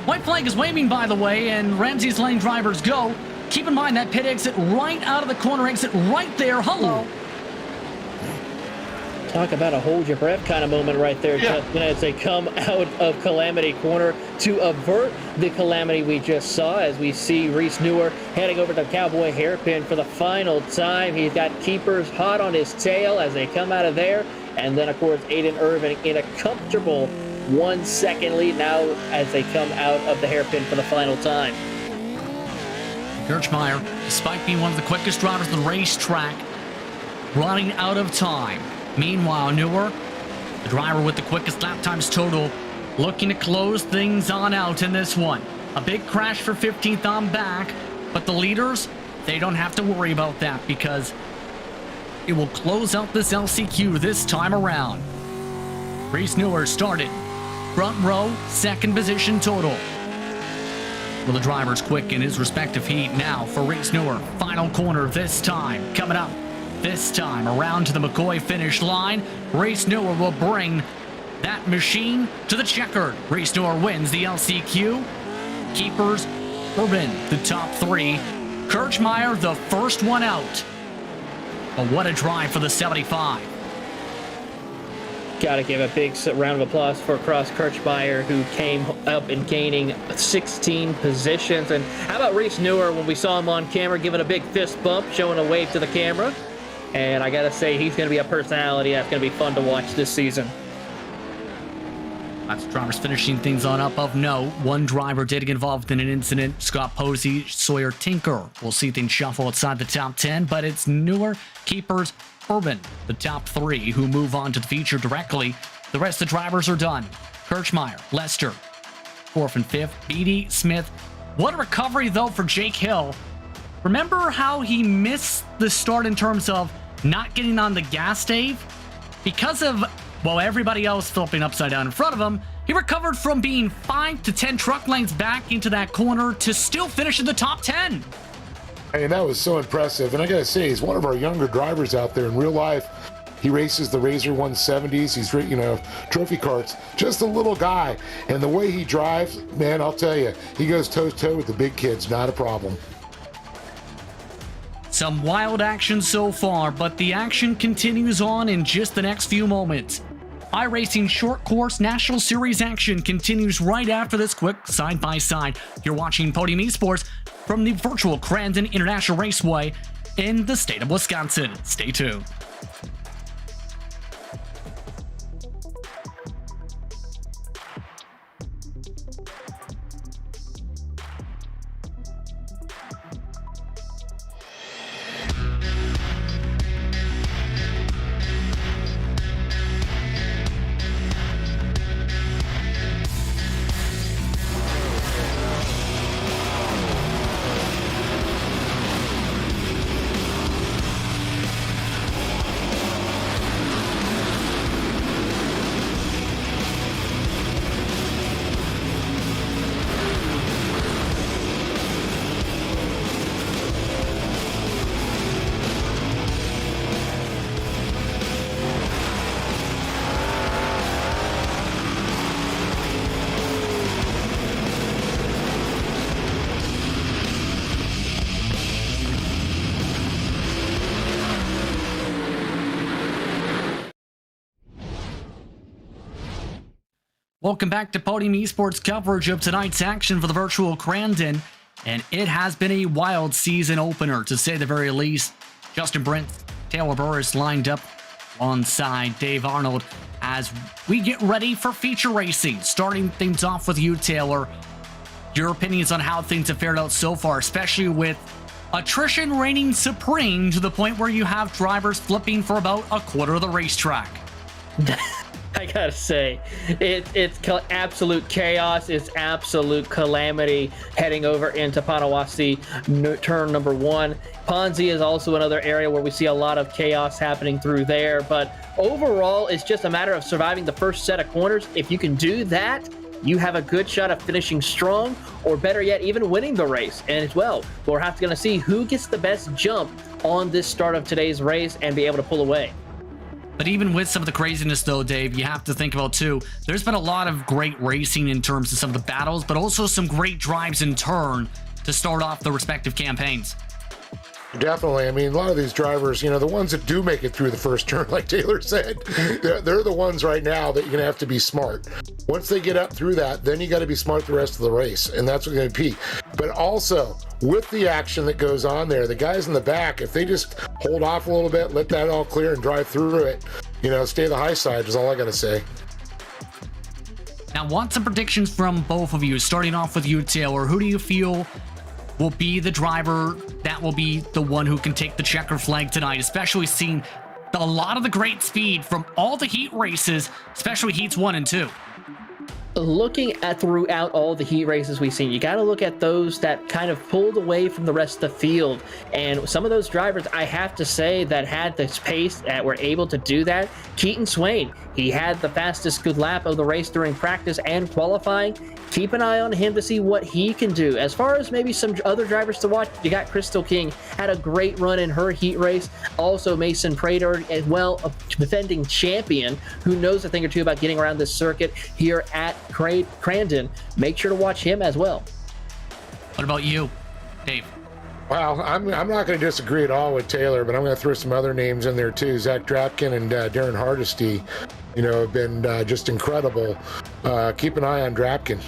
White flag is waving, by the way, and Ramsey's letting drivers go. Keep in mind that pit exit right out of the corner exit right there. Hello. Talk about a hold your breath kind of moment right there, Justin, as they come out of Calamity Corner to avert the calamity we just saw, as we see Reese Newer heading over to Cowboy Hairpin for the final time. He's got keepers hot on his tail as they come out of there. And then, of course, Aiden Irvin in a comfortable 1 second lead now as they come out of the hairpin for the final time. Kirchmeier, despite being one of the quickest drivers on the racetrack, running out of time. Meanwhile, Newer, the driver with the quickest lap times total, looking to close things on out in this one. A big crash for 15th on back, but the leaders, they don't have to worry about that because it will close out this LCQ this time around. Reese Newer started front row, second position total. Will the drivers quick in his respective heat now for Reese Newer? Final corner this time, coming up. This time around to the McCoy finish line. Reese Newer will bring that machine to the checkered. Reese Newer wins the LCQ. Keepers, Urban, the top three. Kirchmeier, the first one out. But what a drive for the 75. Got to give a big round of applause for Cross Kirchmeier, who came up and gaining 16 positions. And how about Reese Newer when we saw him on camera giving a big fist bump, showing a wave to the camera? And I got to say, he's going to be a personality that's going to be fun to watch this season. Lots of drivers finishing things on up of note. One driver did get involved in an incident. Scott Posey, Sawyer Tinker. We'll see things shuffle outside the top 10, but it's Newer, Keepers, Urban, the top three who move on to the feature directly. The rest of the drivers are done. Kirchmeier, Lester, 4th and 5th. Beatty, Smith. What a recovery, though, for Jake Hill. Remember how he missed the start in terms of not getting on the gas, Dave? Because of, well, everybody else flipping upside down in front of him, he recovered from being 5 to 10 truck lengths back into that corner to still finish in the top 10. And that was so impressive. And I got to say, he's one of our younger drivers out there in real life. He races the Razor 170s. He's, trophy carts. Just a little guy. And the way he drives, man, I'll tell you, he goes toe-to-toe with the big kids. Not a problem. Some wild action so far, but the action continues on in just the next few moments. iRacing Short Course National Series action continues right after this quick side-by-side. You're watching Podium Esports from the virtual Crandon International Raceway in the state of Wisconsin. Stay tuned. Welcome back to Podium Esports coverage of tonight's action for the virtual Crandon, and it has been a wild season opener, to say the very least. Justin Brent, Taylor Burris lined up alongside Dave Arnold as we get ready for feature racing. Starting things off with you, Taylor. Your opinions on how things have fared out so far, especially with attrition reigning supreme to the point where you have drivers flipping for about a quarter of the racetrack. I gotta say, it's absolute chaos. It's absolute calamity heading over into Panawasi turn number 1. Ponzi is also another area where we see a lot of chaos happening through there. But overall, it's just a matter of surviving the first set of corners. If you can do that, you have a good shot of finishing strong, or better yet, even winning the race. And as well, we're going to see who gets the best jump on this start of today's race and be able to pull away. But even with some of the craziness, though, Dave, you have to think about, too, there's been a lot of great racing in terms of some of the battles, but also some great drives in turn to start off the respective campaigns. Definitely. I mean, a lot of these drivers, you know, the ones that do make it through the first turn, like Taylor said, they're the ones right now that you're going to have to be smart. Once they get up through that, then you got to be smart the rest of the race, and that's what's going to be. But also, with the action that goes on there, the guys in the back, if they just hold off a little bit, let that all clear and drive through it, you know, stay the high side is all I got to say. Now, want some predictions from both of you, starting off with you, Taylor. Who do you feel will be the driver that will be the one who can take the checker flag tonight, especially seeing a lot of the great speed from all the heat races, especially heats 1 and 2? Looking at throughout all the heat races we've seen, you got to look at those that kind of pulled away from the rest of the field. And some of those drivers, I have to say, that had this pace, that were able to do that. Keaton Swain, he had the fastest good lap of the race during practice and qualifying. Keep an eye on him to see what he can do. As far as maybe some other drivers to watch, you got Crystal King, had a great run in her heat race. Also Mason Prater, as well, a defending champion who knows a thing or two about getting around this circuit here at Crandon. Make sure to watch him as well. What about you, Dave? Well, I'm not going to disagree at all with Taylor, but I'm going to throw some other names in there too. Zach Drapkin and Darren Hardesty, you know, have been just incredible. Keep an eye on Drapkin.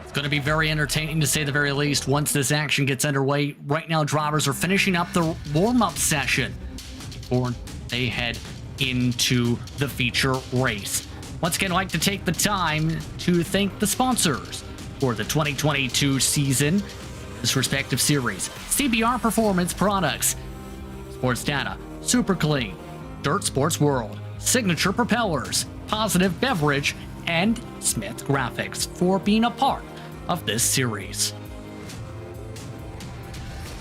It's going to be very entertaining, to say the very least, once this action gets underway. Right now, drivers are finishing up the warm-up session before they head into the feature race. Once again, I'd like to take the time to thank the sponsors for the 2022 season, this respective series: CBR Performance Products, Sports Data, Super Clean, Dirt Sports World, Signature Propellers, Positive Beverage, and Smith Graphics for being a part of this series.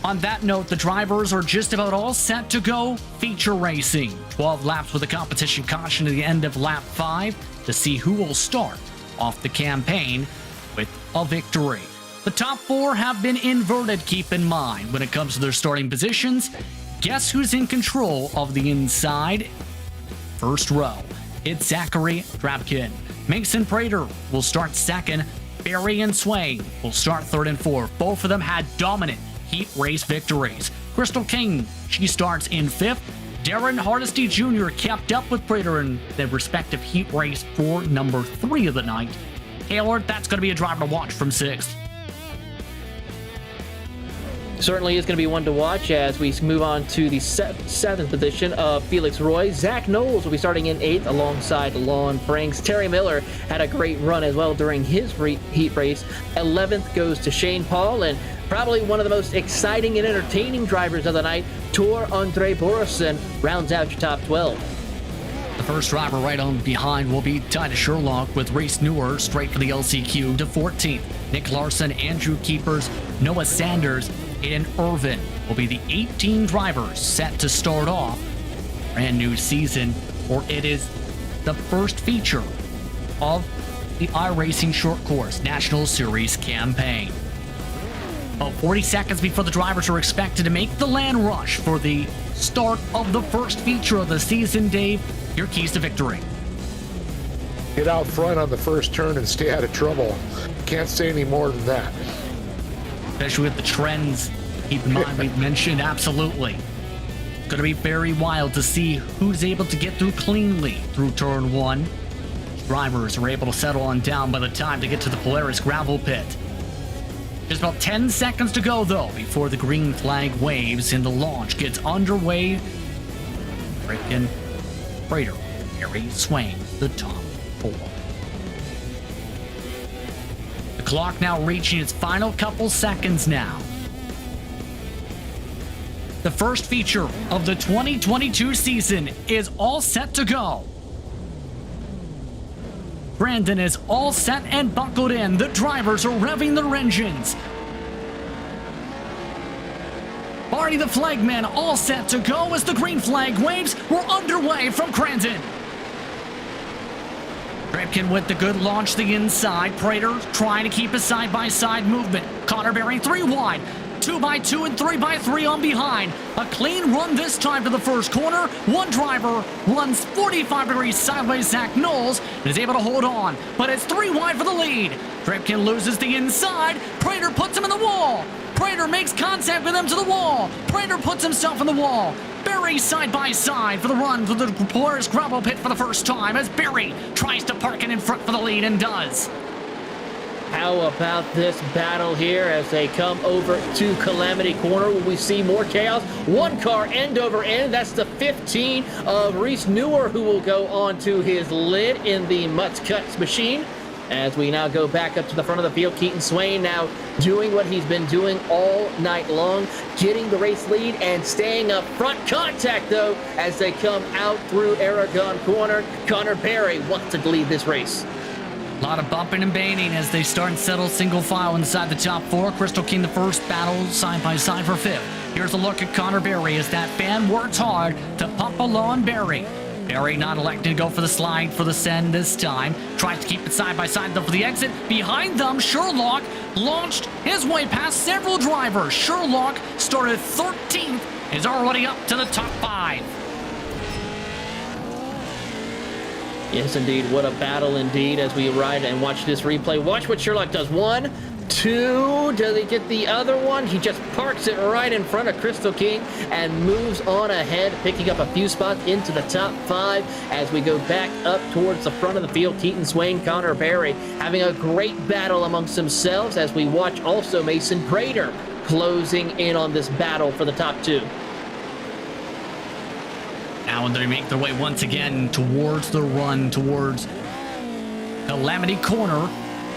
On that note, the drivers are just about all set to go feature racing. 12 laps with a competition caution at the end of lap 5 to see who will start off the campaign with a victory. The top 4 have been inverted, keep in mind, when it comes to their starting positions. Guess who's in control of the inside first row? It's Zachary Drapkin. Mason Prater will start second. Barry and Swain will start third and fourth. Both of them had dominant heat race victories. Crystal King, she starts in 5th. Darren Hardesty Jr. kept up with Prater in the respective heat race for number 3 of the night. Taylor, that's going to be a driver to watch from 6th. Certainly is going to be one to watch as we move on to the 7th position of Felix Roy. Zach Knowles will be starting in 8th alongside Lon Franks. Terry Miller had a great run as well during his heat race. 11th goes to Shane Paul, and probably one of the most exciting and entertaining drivers of the night, Tor Andre Borison, rounds out your top 12. The first driver right on behind will be Titus Sherlock, with Reese Newer straight for the LCQ to 14th. Nick Larson, Andrew Keepers, Noah Sanders, and Irvin will be the 18 drivers set to start off a brand new season, or it is the first feature of the iRacing Short Course National Series campaign. About 40 seconds before the drivers are expected to make the land rush for the start of the first feature of the season. Dave, your keys to victory. Get out front on the first turn and stay out of trouble. Can't say any more than that. Especially with the trends, keep in mind, we've mentioned, absolutely. It's going to be very wild to see who's able to get through cleanly through turn 1. Drivers are able to settle on down by the time they get to the Polaris gravel pit. Just about 10 seconds to go, though, before the green flag waves and the launch gets underway. Freaking Prater, Harry Swain, the top 4. The clock now reaching its final couple seconds now. The first feature of the 2022 season is all set to go. Crandon is all set and buckled in. The drivers are revving their engines. Barney the flagman all set to go as the green flag waves. We're underway from Crandon. Drapkin with the good launch the inside. Prater trying to keep a side-by-side movement. Connor Berry 3 wide. 2x2 and 3x3 on behind. A clean run this time to the first corner. One driver runs 45 degrees sideways, Zach Knowles, and is able to hold on. But it's 3 wide for the lead. Dripkin loses the inside. Prater puts him in the wall. Prater makes contact with him to the wall. Prater puts himself in the wall. Berry side by side for the run to the Polaris gravel pit for the first time as Berry tries to park it in front for the lead and does. How about this battle here as they come over to Calamity Corner? Will we see more chaos? One car end over end. That's the 15 of Reese Newer who will go on to his lid in the Mutts Cuts machine. As we now go back up to the front of the field, Keaton Swain now doing what he's been doing all night long, getting the race lead and staying up front. Contact, though, as they come out through Aragon Corner. Connor Berry wants to lead this race. A lot of bumping and baiting as they start and settle single file inside the top 4. Crystal King the first, battle side by side for 5th. Here's a look at Connor Berry as that fan works hard to pump along Berry. Berry not electing to go for the slide for the send this time. Tries to keep it side by side though for the exit. Behind them, Sherlock launched his way past several drivers. Sherlock started 13th, is already up to the top 5. Yes, indeed. What a battle indeed as we ride and watch this replay. Watch what Sherlock does. 1, 2. Does he get the other one? He just parks it right in front of Crystal King and moves on ahead, picking up a few spots into the top 5 as we go back up towards the front of the field. Keaton Swain, Connor Berry having a great battle amongst themselves as we watch also Mason Prater closing in on this battle for the top 2. Now they make their way once again towards the run, towards Calamity Corner.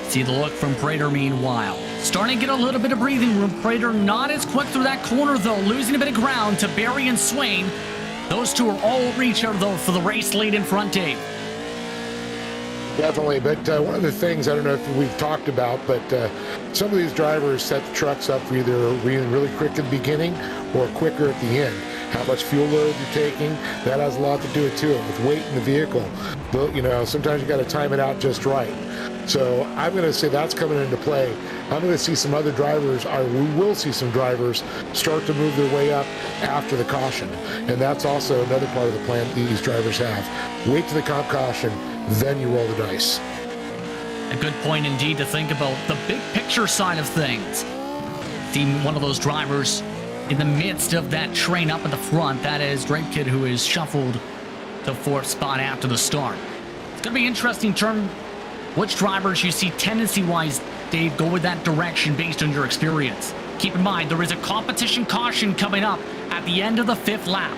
See the look from Prater meanwhile. Starting to get a little bit of breathing room. Prater not as quick through that corner though, losing a bit of ground to Berry and Swain. Those two are all over each other though for the race lead in front, Dave. Definitely, but one of the things, I don't know if we've talked about, but some of these drivers set the trucks up for either really quick at the beginning or quicker at the end. How much fuel load you're taking, that has a lot to do with too, with weight in the vehicle. But, you know, sometimes you got to time it out just right. So I'm going to say that's coming into play. I'm going to see some other drivers, or we will see some drivers start to move their way up after the caution. And that's also another part of the plan these drivers have. Wait to the comp caution, then you roll the dice. A good point indeed to think about the big picture side of things. See one of those drivers in the midst of that train up at the front. That is Drake Kid, who is shuffled to 4th spot after the start. It's going to be interesting turn which drivers you see tendency-wise, Dave, go with that direction based on your experience. Keep in mind, there is a competition caution coming up at the end of the 5th lap.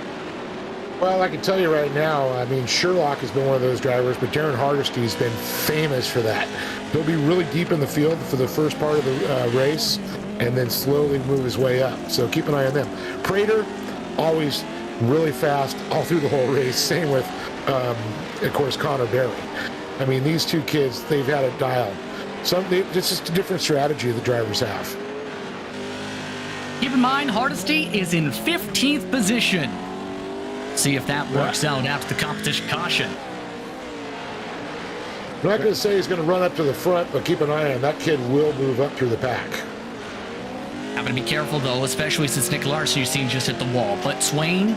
Well, I can tell you right now, I mean, Sherlock has been one of those drivers, but Darren Hardesty's been famous for that. He'll be really deep in the field for the first part of the race and then slowly move his way up. So keep an eye on them. Prater, always really fast all through the whole race. Same with, of course, Connor Berry. I mean, these two kids, they've had it dialed. It's just a different strategy the drivers have. Keep in mind, Hardesty is in 15th position. See if that works out after the competition caution. I'm not going to say he's going to run up to the front, but keep an eye on him. That kid will move up through the pack. Having to be careful, though, especially since Nick Larson you've seen just hit the wall. But Swain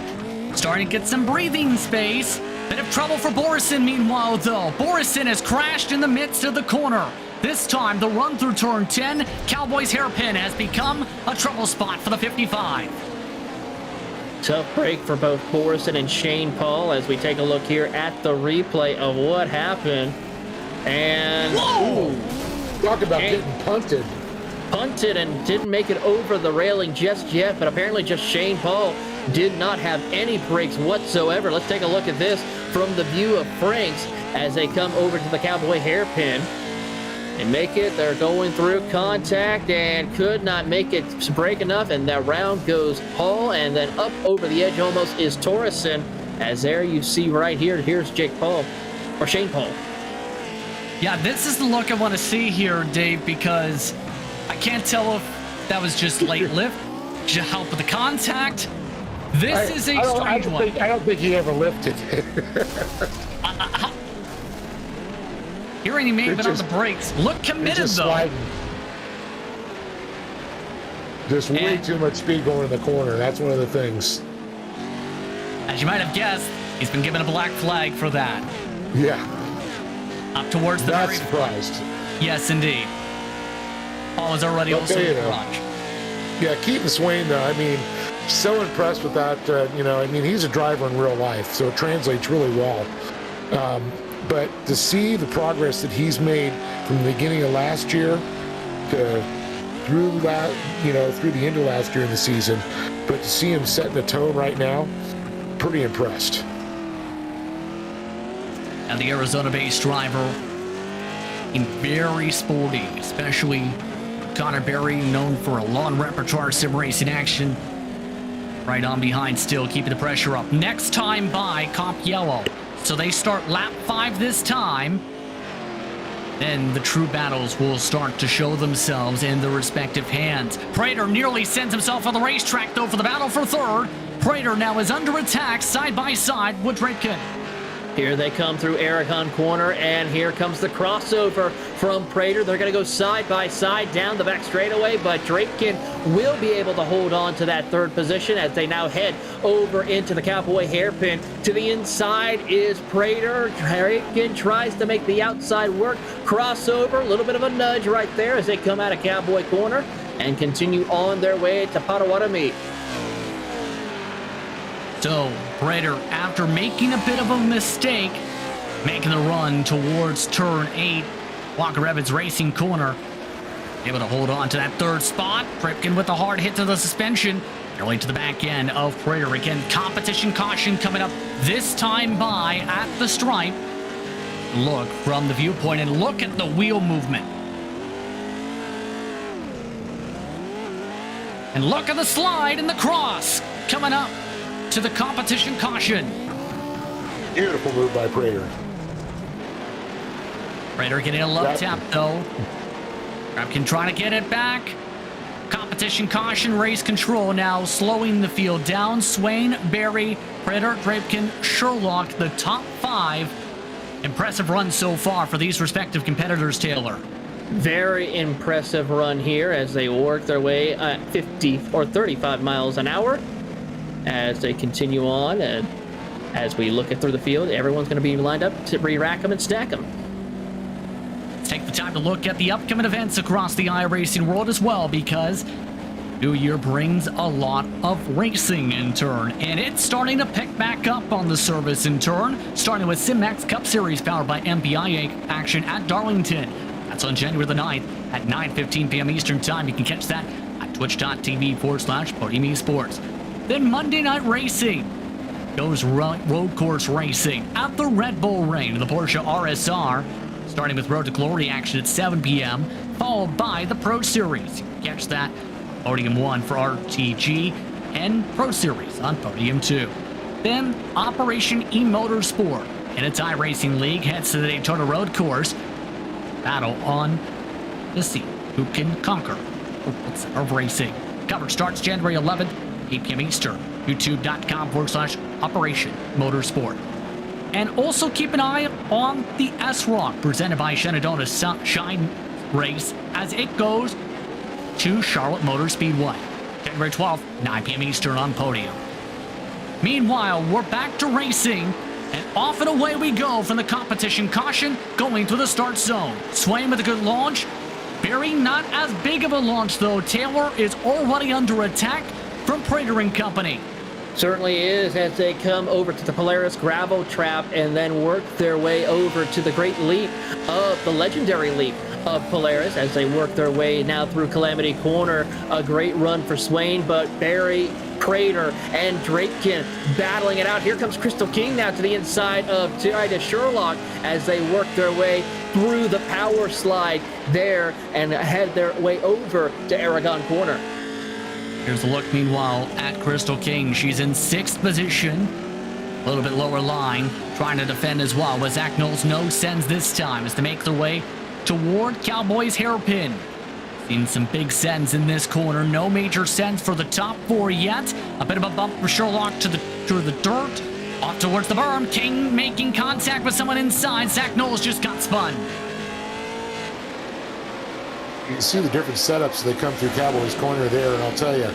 starting to get some breathing space. Bit of trouble for Borison, meanwhile, though. Borison has crashed in the midst of the corner. This time, the run through turn 10, Cowboys hairpin has become a trouble spot for the 55. Tough break for both Borison and Shane Paul as we take a look here at the replay of what happened. And whoa! Talk about getting punted. Punted and didn't make it over the railing just yet, but apparently just Shane Paul did not have any brakes whatsoever. Let's take a look at this from the view of Franks as they come over to the Cowboy hairpin. And make it, they're going through contact and could not make it break enough, and that round goes Paul, and then up over the edge almost is Torreson, as there you see right here, here's Jake Paul, or Shane Paul. Yeah, this is the look I want to see here, Dave, because I can't tell if that was just late lift, just help with the contact. This is a strange one. I don't think he ever lifted. Hearing he may have been on the brakes. Look committed, though. Sliding. Just way And- too much speed going in the corner. That's one of the things. As you might have guessed, he's been given a black flag for that. Yeah, Up towards the not very surprised. Yes, indeed. Paul is already also Okay, in the garage. Yeah, Keaton Swain, though, I mean, so impressed with that. I mean, he's a driver in real life, so it translates really well. But to see the progress that he's made from the beginning of last year to through the end of last year in the season, but to see him setting the tone right now, pretty impressed. And the Arizona-based driver, in very sporty, especially Connor Berry, known for a long repertoire of sim racing action. Right on behind still, keeping the pressure up. Next time by, Comp Yellow. So they start lap 5 this time. Then the true battles will start to show themselves in their respective hands. Prater nearly sends himself on the racetrack, though, for the battle for third. Prater now is under attack, side by side with Drakekin. Here they come through Aragon Corner, and here comes the crossover from Prater. They're going to go side by side down the back straightaway, but Drakekin will be able to hold on to that third position as they now head over into the Cowboy hairpin. To the inside is Prater. Drakekin tries to make the outside work. Crossover, a little bit of a nudge right there as they come out of Cowboy Corner and continue on their way to Potawatomi. So, Prater, after making a bit of a mistake, making the run towards turn 8, Walker Evans Racing Corner, able to hold on to that third spot. Pripkin with a hard hit to the suspension, nearly to the back end of Prater. Again, competition caution coming up this time by at the stripe. Look from the viewpoint and look at the wheel movement. And look at the slide and the cross coming up to the competition caution. Beautiful move by Prater. Prater getting a love tap though. Pripkin trying to get it back. Competition caution, race control now, slowing the field down. Swain, Berry, Prater, Pripkin, Sherlock, the top 5. Impressive run so far for these respective competitors, Taylor. Very impressive run here as they work their way at 50 or 35 miles an hour as they continue on. And as we look at through the field, everyone's going to be lined up to re-rack them and stack them. Let's take the time to look at the upcoming events across the iRacing world as well, because New Year brings a lot of racing in turn, and it's starting to pick back up on the service in turn, starting with SimMax Cup Series powered by MPI action at Darlington. That's on January the 9th at 9:15 p.m. Eastern Time. You can catch that at twitch.tv/Podium Esports. Then Monday Night Racing goes road course racing at the Red Bull Ring, the Porsche RSR, starting with Road to Glory action at 7 p.m., followed by the Pro Series. You can catch that Podium 1 for RTG and Pro Series on Podium 2. Then Operation E-Motorsport in its iRacing League heads to the Daytona Road Course. Battle on the sea. Who can conquer the world center of racing? Coverage starts January 11th, 8 p.m. Eastern. YouTube.com/Operation Motorsport. And also keep an eye on the S-Rock presented by Shenandoah Shine Race as it goes to Charlotte Motor Speedway. January 12th, 9 p.m. Eastern on Podium. Meanwhile, we're back to racing, and off and away we go from the competition caution going to the start zone. Swain with a good launch. Berry not as big of a launch though. Taylor is already under attack from Prater and Company. Certainly is, as they come over to the Polaris gravel trap and then work their way over to the great leap of the legendary leap of Polaris as they work their way now through Calamity Corner. A great run for Swain, but Berry, Prater, and Drakekin battling it out. Here comes Crystal King now to the inside of Titus Sherlock as they work their way through the power slide there and head their way over to Aragon Corner. Here's a look, meanwhile, at Crystal King. She's in 6th position. A little bit lower line, trying to defend as well. With Zach Knowles, no sends this time as to make their way toward Cowboys hairpin. Seen some big sends in this corner. No major sends for the top 4 yet. A bit of a bump for Sherlock to the dirt. Off towards the berm. King making contact with someone inside. Zach Knowles just got spun. You can see the different setups they come through Cowboys Corner there, and I'll tell you,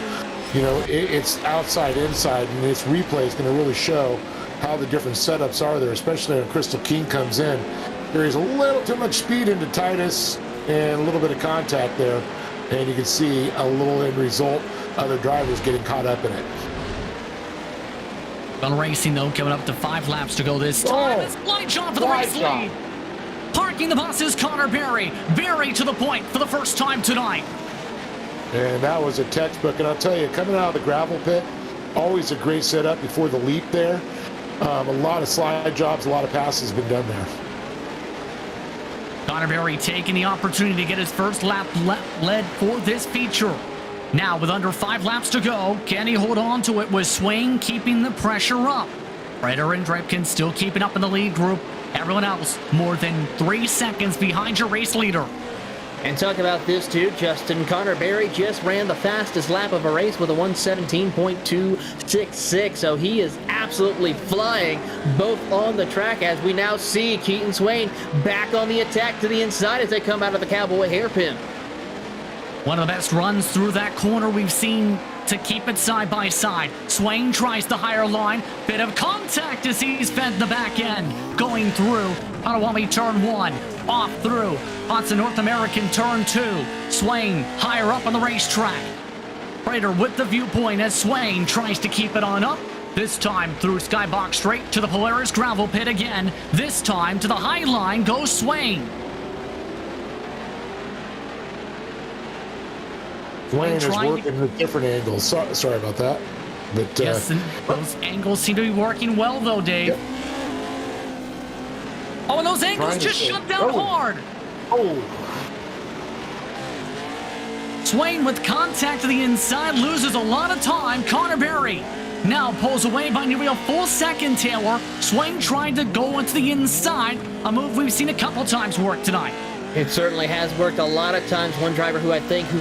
it's outside, inside, and this replay is going to really show how the different setups are there, especially when Crystal King comes in. There is a little too much speed into Titus and a little bit of contact there, and you can see a little end result, other drivers getting caught up in it. On racing, though, coming up to 5 laps to go this time. It's Blind John for the race lead. Parking the bus is Connor Berry. Berry to the point for the first time tonight. And that was a textbook. And I'll tell you, coming out of the gravel pit, always a great setup before the leap there. A lot of slide jobs, a lot of passes have been done there. Connor Berry taking the opportunity to get his first lap led for this feature. Now, with under 5 laps to go, can he hold on to it with Swain keeping the pressure up? Prater and Dripkin still keeping up in the lead group. Everyone else more than 3 seconds behind your race leader. And talk about this too, Justin. Connor Berry just ran the fastest lap of a race with a 1:17.266. So he is absolutely flying both on the track, as we now see Keaton Swain back on the attack to the inside as they come out of the Cowboy hairpin. One of the best runs through that corner we've seen to keep it side by side. Swain tries the higher line. Bit of contact as he's fed the back end. Going through Potawatomi turn 1. Off through Hudson North American turn 2. Swain higher up on the racetrack. Prater with the viewpoint as Swain tries to keep it on up. This time through Skybox straight to the Polaris gravel pit again. This time to the high line goes Swain. Swain is working with different angles. Sorry about that. But, yes, and those angles seem to be working well, though, Dave. Yep. Oh, and those angles just shut down hard. Oh. Swain with contact to the inside loses a lot of time. Connor Berry now pulls away by nearly a full second, Taylor. Swain trying to go into the inside, a move we've seen a couple times work tonight. It certainly has worked a lot of times. One driver who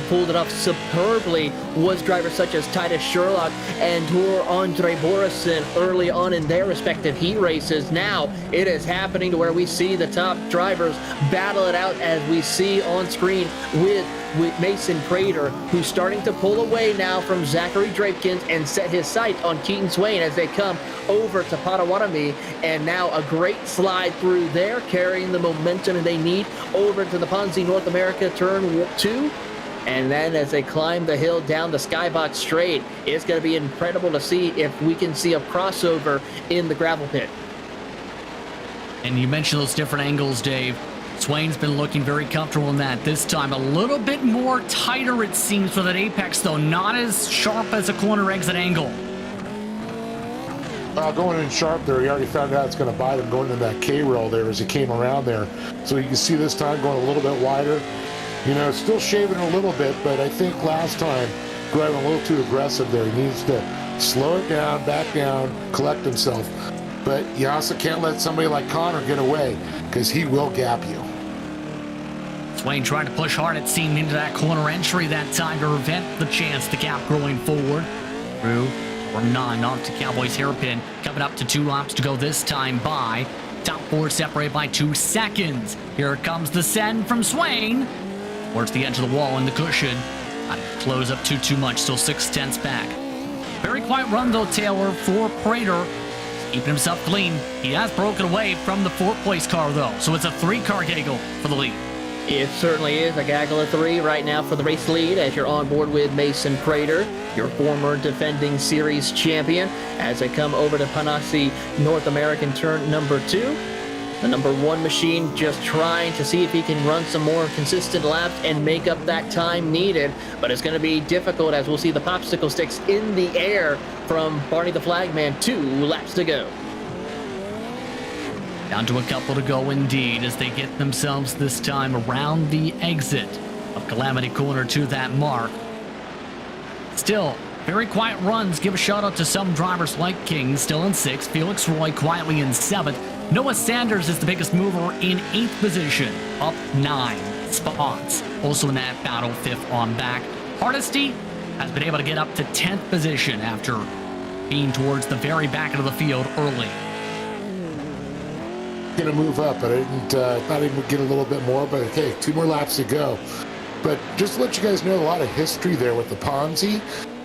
pulled it off superbly was drivers such as Titus Sherlock and Tor Andre Borison early on in their respective heat races. Now it is happening to where we see the top drivers battle it out, as we see on screen with Mason Prater, who's starting to pull away now from Zachary Drapkins and set his sights on Keaton Swain as they come over to Potawatomi. And now a great slide through there, carrying the momentum they need over to the Ponzi North America turn 2. And then as they climb the hill down the Skybox straight, it's going to be incredible to see if we can see a crossover in the gravel pit. And you mentioned those different angles, Dave. Swain's been looking very comfortable in that. This time a little bit more tighter, it seems, for that apex, though. Not as sharp as a corner exit angle. Going in sharp there, he already found out it's going to bite him going in that K-rail there as he came around there. So you can see this time going a little bit wider. Still shaving a little bit, but I think last time driving a little too aggressive there. He needs to slow it down, back down, collect himself. But you also can't let somebody like Connor get away, because he will gap you. Swain trying to push hard, it seemed, into that corner entry that time to prevent the chance to gap growing forward. Through from 9 off to Cowboys hairpin, coming up to 2 laps to go this time by. Top 4 separated by 2 seconds. Here comes the send from Swain. Towards the edge of the wall in the cushion. Not to close up too much, still 6/10 back. Very quiet run, though, Taylor, for Prater. Keeping himself clean. He has broken away from the 4th place car, though, so it's a 3-car gaggle for the lead. It certainly is a gaggle of 3 right now for the race lead, as you're on board with Mason Prater, your former defending series champion, as they come over to Panasi North American turn number 2. The number 1 machine just trying to see if he can run some more consistent laps and make up that time needed, but it's going to be difficult, as we'll see the popsicle sticks in the air from Barney the Flagman. 2 laps to go. Down to a couple to go indeed, as they get themselves this time around the exit of Calamity Corner to that mark. Still, very quiet runs. Give a shout out to some drivers like King, still in 6th. Felix Roy quietly in 7th. Noah Sanders is the biggest mover in 8th position, up 9 spots. Also in that battle, 5th on back. Hardesty has been able to get up to 10th position after being towards the very back of the field early. Going to move up, but I didn't. Thought he would get a little bit more, but okay, 2 more laps to go. But just to let you guys know, a lot of history there with the Ponzi.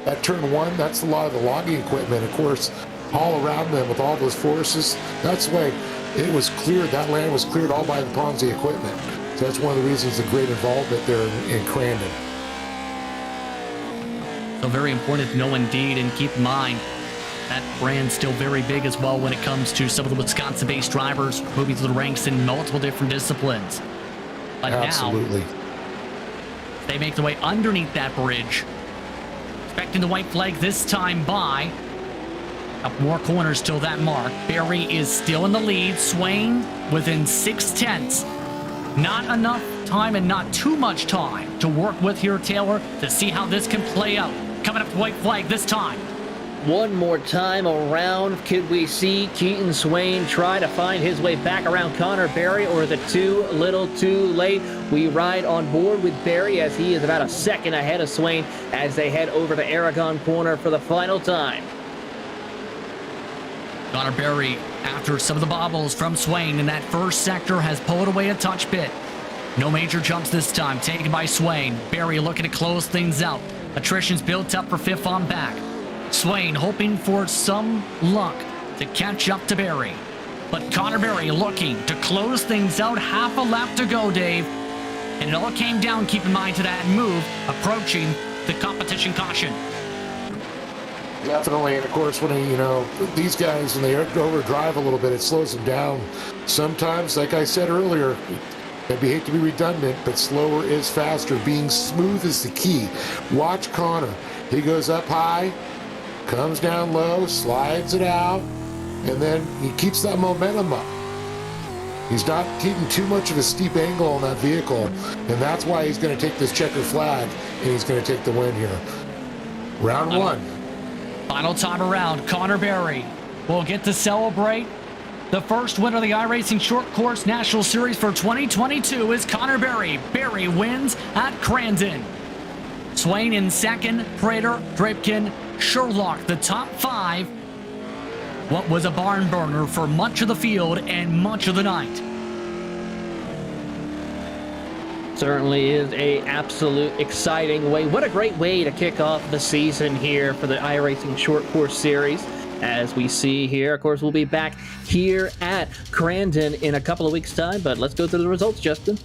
At turn 1, that's a lot of the logging equipment. Of course, all around them with all those forests, that's the way it was cleared. That land was cleared all by the Ponzi equipment. So that's one of the reasons the great involvement there in Crandon. So very important to know indeed, and keep in mind that brand's still very big as well when it comes to some of the Wisconsin-based drivers moving through the ranks in multiple different disciplines. But Absolutely. now they make their way underneath that bridge, expecting the white flag this time by. Couple more corners till that mark. Barry is still in the lead. Swain within 6/10. Not enough time and not too much time to work with here, Taylor, to see how this can play out. Coming up to white flag this time. One more time around. Could we see Keaton Swain try to find his way back around Connor Berry, or is it too little too late? We ride on board with Berry as he is about a second ahead of Swain as they head over the Aragon corner for the final time. Connor Berry, after some of the bobbles from Swain in that first sector, has pulled away a touch bit. No major jumps this time, taken by Swain. Berry looking to close things out. Attrition's built up for fifth on back. Swain hoping for some luck to catch up to Berry. But Connor Berry looking to close things out. Half a lap to go, Dave. And it all came down, keep in mind, to that move approaching the competition caution. Definitely, and of course, when these guys, when they overdrive a little bit, it slows them down. Sometimes, like I said earlier, I hate to be redundant, but slower is faster. Being smooth is the key. Watch Connor. He goes up high, comes down low, slides it out, and then he keeps that momentum up. He's not keeping too much of a steep angle on that vehicle, and that's why he's going to take this checker flag, and he's going to take the win here. Round 1. Final time around, Connor Berry will get to celebrate. The first winner of the iRacing Short Course National Series for 2022 is Connor Berry. Berry wins at Crandon. Swain in second, Prater, Drapkin, Sherlock, the top 5. What was a barn burner for much of the field and much of the night. Certainly is a absolute exciting way. What a great way to kick off the season here for the iRacing Short Course Series. As we see here, of course, we'll be back here at Crandon in a couple of weeks' time, but let's go through the results, Justin.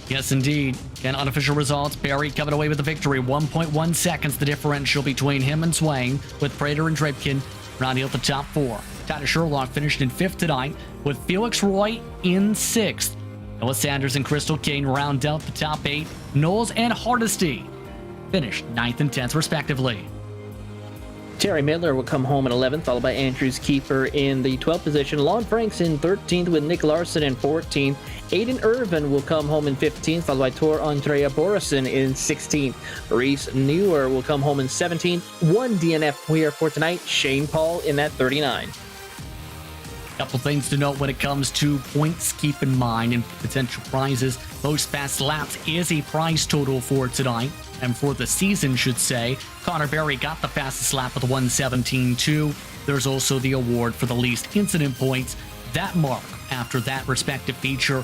Yes, indeed. Again, unofficial results. Berry coming away with the victory. 1.1 seconds the differential between him and Swain, with Prater and Drapkin rounding out the top 4. Tyler Sherlock finished in 5th tonight, with Felix Roy in 6th. Noah Sanders and Crystal Kane round out the top 8. Knowles and Hardesty finished 9th and 10th, respectively. Terry Midler will come home in 11th, followed by Andrews Keeper in the 12th position. Lon Franks in 13th with Nick Larson in 14th. Aiden Irvin will come home in 15th, followed by Tor Andrea Borison in 16th. Reese Newer will come home in 17th. One DNF here for tonight, Shane Paul in that 39. Couple things to note when it comes to points. Keep in mind and potential prizes. Most fast laps is a prize total for tonight, and for the season, should say. Connor Berry got the fastest lap with 1:17.2. There's also the award for the least incident points. That mark after that respective feature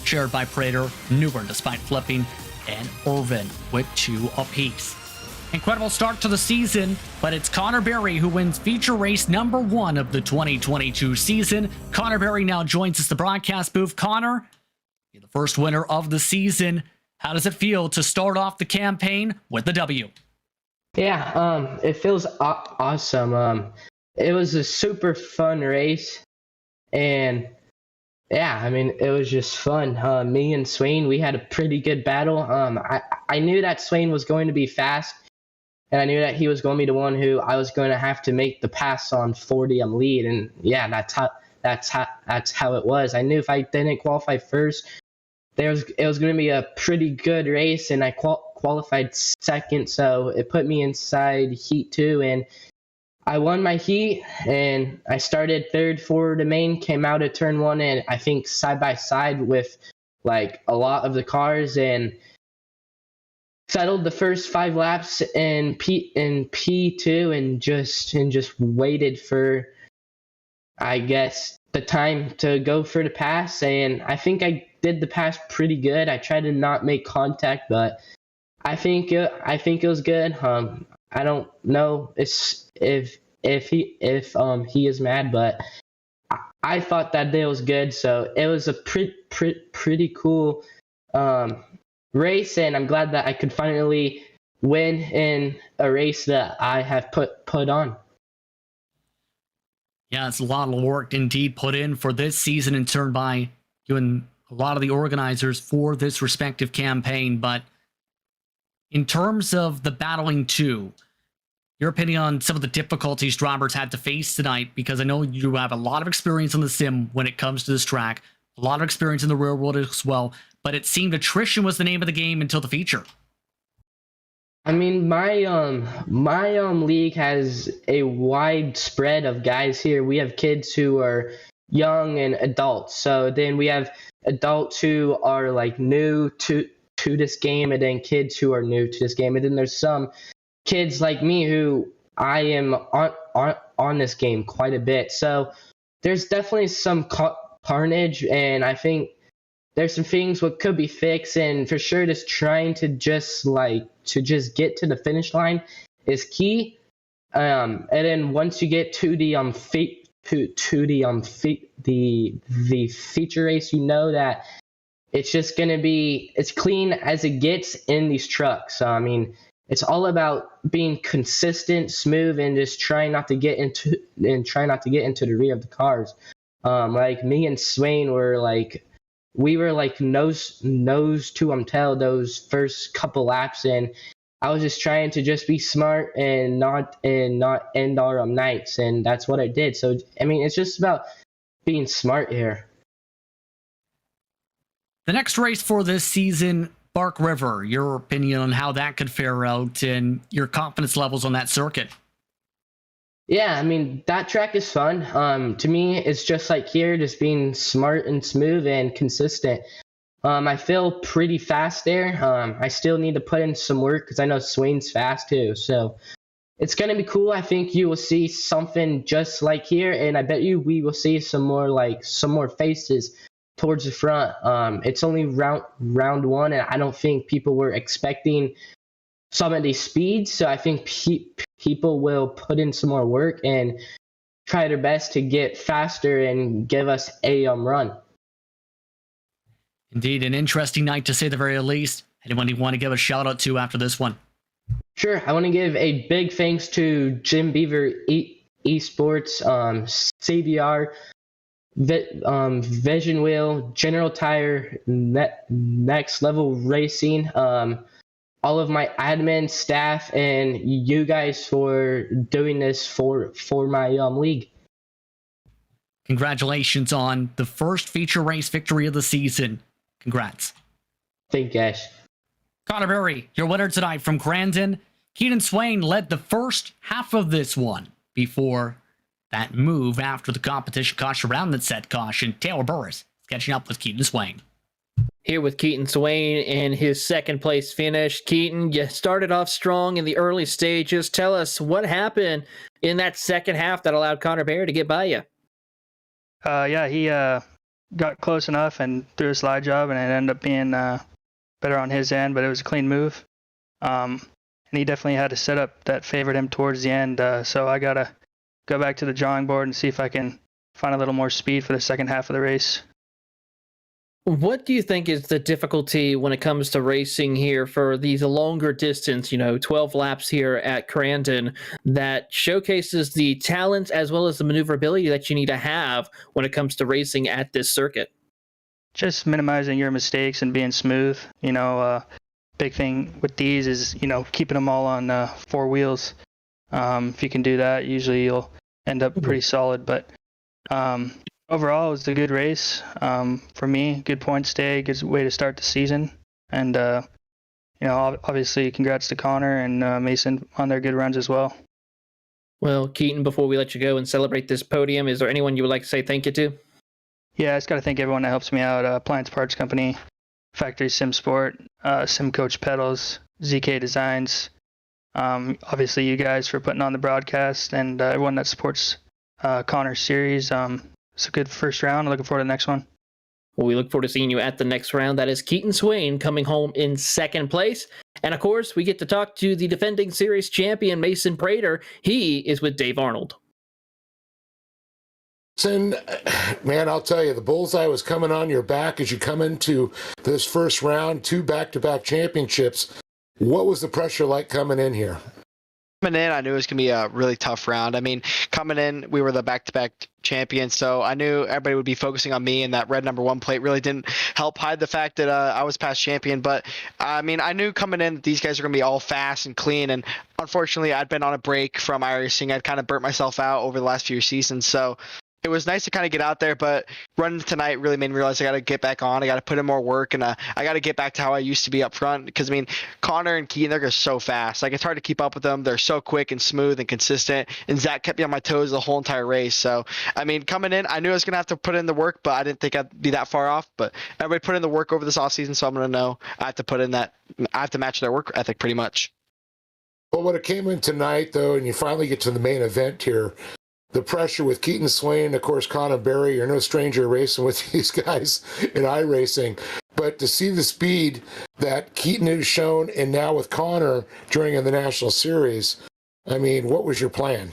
shared by Prater, Newbern despite flipping, and Irvin with 2 apiece. Incredible start to the season, but it's Connor Berry who wins feature race number 1 of the 2022 season. Connor Berry now joins us at the broadcast booth. Connor, you're the first winner of the season. How does it feel to start off the campaign with the W? Yeah, it feels awesome. It was a super fun race, and yeah, I mean, it was just fun. Me and Swain, we had a pretty good battle. I knew that Swain was going to be fast, and I knew that he was going to be the one who I was going to have to make the pass on 40 lead, and yeah, that's how it was. I knew if I didn't qualify first, it was going to be a pretty good race, and I qualified second, so it put me inside Heat 2, and I won my heat, and I started third for the main, came out of turn 1, and I think side by side with like a lot of the cars, and settled the first 5 laps in P2, and just waited for, I guess, the time to go for the pass, and I think I did the pass pretty good. I tried to not make contact, but I think it was good. I don't know if he is mad, but I thought that day was good. So it was a pretty cool race, and I'm glad that I could finally win in a race that I have put on. Yeah, it's a lot of work indeed put in for this season in turn by you and a lot of the organizers for this respective campaign. But in terms of the battling two, your opinion on some of the difficulties drivers had to face tonight, because I know you have a lot of experience in the sim when it comes to this track, a lot of experience in the real world as well, but it seemed attrition was the name of the game until the feature. I mean, my league has a wide spread of guys here. We have kids who are young and adults. So then we have adults who are like new to this game, and then kids who are new to this game. And then there's some kids like me who I am on this game quite a bit. So there's definitely some carnage, and I think there's some things what could be fixed, and for sure just trying to just get to the finish line is key. And then once you get to the the feature race, you know that it's just gonna be as clean as it gets in these trucks. So I mean, it's all about being consistent, smooth, and just trying not to get into the rear of the cars. Like me and Swain were like, we were like nose to tail those first couple laps, and I was just trying to just be smart and not end our nights, and that's what I did. So I mean, it's just about being smart here. The next race for this season, Bark River, your opinion on how that could fare out and your confidence levels on that circuit? Yeah, I mean, that track is fun. To me, it's just like here, just being smart and smooth and consistent. I feel pretty fast there. I still need to put in some work because I know Swain's fast too. So it's going to be cool. I think you will see something just like here, and I bet you we will see some more faces towards the front. It's only round one, and I don't think people were expecting some of these speeds. So I think people will put in some more work and try their best to get faster and give us a run. Indeed, an interesting night to say the very least. Anyone you want to give a shout out to after this one? Sure. I want to give a big thanks to Jim Beaver Esports, CBR, Vision Wheel, General Tire, Next Level Racing, all of my admin staff, and you guys for doing this for my league. Congratulations on the first feature race victory of the season. Congrats. Thank you, guys. Connor Berry, your winner tonight from Crandon. Keaton Swain led the first half of this one before that move after the competition caution round that set caution. Taylor Burris catching up with Keaton Swain. Here with Keaton Swain in his second place finish. Keaton, you started off strong in the early stages. Tell us what happened in that second half that allowed Connor Berry to get by you. He got close enough and threw a slide job, and it ended up being better on his end, but it was a clean move. And he definitely had a setup that favored him towards the end, so I got to go back to the drawing board and see if I can find a little more speed for the second half of the race. What do you think is the difficulty when it comes to racing here for these longer distance, 12 laps here at Crandon, that showcases the talent as well as the maneuverability that you need to have when it comes to racing at this circuit? Just minimizing your mistakes and being smooth. Big thing with these is, keeping them all on four wheels. If you can do that, usually you'll end up pretty solid. But overall, it was a good race for me. Good points day, good way to start the season. And, obviously, congrats to Connor and Mason on their good runs as well. Well, Keaton, before we let you go and celebrate this podium, is there anyone you would like to say thank you to? Yeah, I just got to thank everyone that helps me out. Appliance Parts Company, Factory Sim Sport, Sim Coach Pedals, ZK Designs. Obviously, you guys for putting on the broadcast, and everyone that supports Connor's series. a good first round. I'm looking forward to the next one. Well, we look forward to seeing you at the next round. That is Keaton Swain coming home in second place. And of course, we get to talk to the defending series champion, Mason Prater. He is with Dave Arnold. Man, I'll tell you, the bullseye was coming on your back as you come into this first round, 2 back-to-back championships. What was the pressure like coming in here? Coming in, I knew it was going to be a really tough round. I mean, coming in, we were the back-to-back champions, so I knew everybody would be focusing on me, and that red number 1 plate really didn't help hide the fact that I was past champion. But, I mean, I knew coming in that these guys are going to be all fast and clean, and unfortunately, I'd been on a break from iRacing. I'd kind of burnt myself out over the last few seasons, so it was nice to kind of get out there, but running tonight really made me realize I got to get back on. I got to put in more work, and I got to get back to how I used to be up front. Because, I mean, Connor and Keaton, they're just so fast. Like, it's hard to keep up with them. They're so quick and smooth and consistent, and Zach kept me on my toes the whole entire race. So, I mean, coming in, I knew I was going to have to put in the work, but I didn't think I'd be that far off. But everybody put in the work over this offseason, so I'm going to know I have to put in that. I have to match their work ethic pretty much. Well, when it came in tonight, though, and you finally get to the main event here, the pressure with Keaton Swain, of course, Connor Berry, you're no stranger to racing with these guys in iRacing. But to see the speed that Keaton has shown, and now with Connor during the National Series, I mean, what was your plan?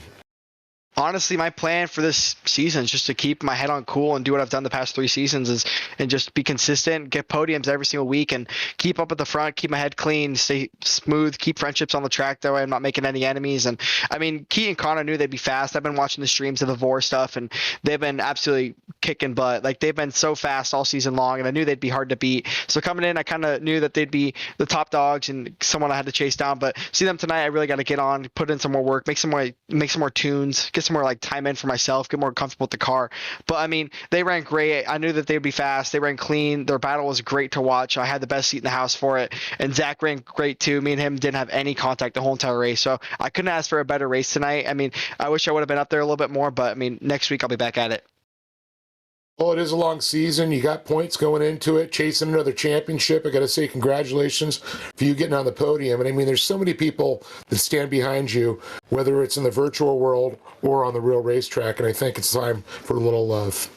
Honestly, my plan for this season is just to keep my head on cool and do what I've done the past 3 seasons and just be consistent, get podiums every single week, and keep up at the front, keep my head clean, stay smooth, keep friendships on the track. That way I'm not making any enemies. And I mean, Key and Connor knew they'd be fast. I've been watching the streams of the VOR stuff, and they've been absolutely kicking butt. Like, they've been so fast all season long, and I knew they'd be hard to beat. So coming in, I kind of knew that they'd be the top dogs and someone I had to chase down. But see them tonight, I really got to get on, put in some more work, make some more tunes, get some more like time in for myself, get more comfortable with the car. But I mean, they ran great. I knew that they'd be fast. They ran clean. Their battle was great to watch. I had the best seat in the house for it. And Zach ran great too. Me and him didn't have any contact the whole entire race. So I couldn't ask for a better race tonight. I mean, I wish I would have been up there a little bit more, but I mean, next week I'll be back at it. Well, it is a long season. You got points going into it, chasing another championship. I got to say congratulations for you getting on the podium. And I mean, there's so many people that stand behind you, whether it's in the virtual world or on the real racetrack. And I think it's time for a little love.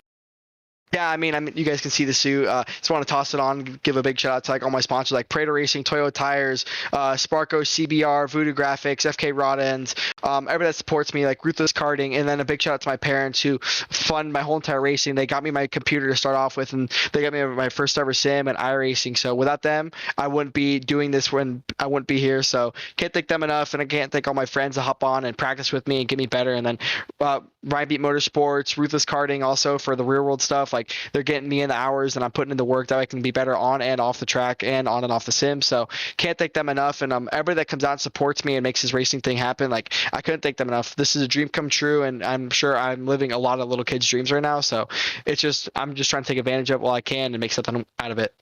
Yeah, I mean, you guys can see the suit. Just want to toss it on, give a big shout out to like all my sponsors like Prater Racing, Toyo Tires, Sparco, CBR, Voodoo Graphics, FK Rod Ends, everybody that supports me, like Ruthless Karting, and then a big shout out to my parents who fund my whole entire racing. They got me my computer to start off with, and they got me my first ever sim and iRacing. So without them, I wouldn't be doing this when I wouldn't be here. So can't thank them enough, and I can't thank all my friends that hop on and practice with me and get me better. And then Ryan Beat Motorsports, Ruthless Karting also for the real world stuff. Like, they're getting me in the hours and I'm putting in the work that I can be better on and off the track and on and off the sim. So can't thank them enough. And everybody that comes out and supports me and makes this racing thing happen, like, I couldn't thank them enough. This is a dream come true, and I'm sure I'm living a lot of little kids' dreams right now. So I'm just trying to take advantage of it while I can and make something out of it.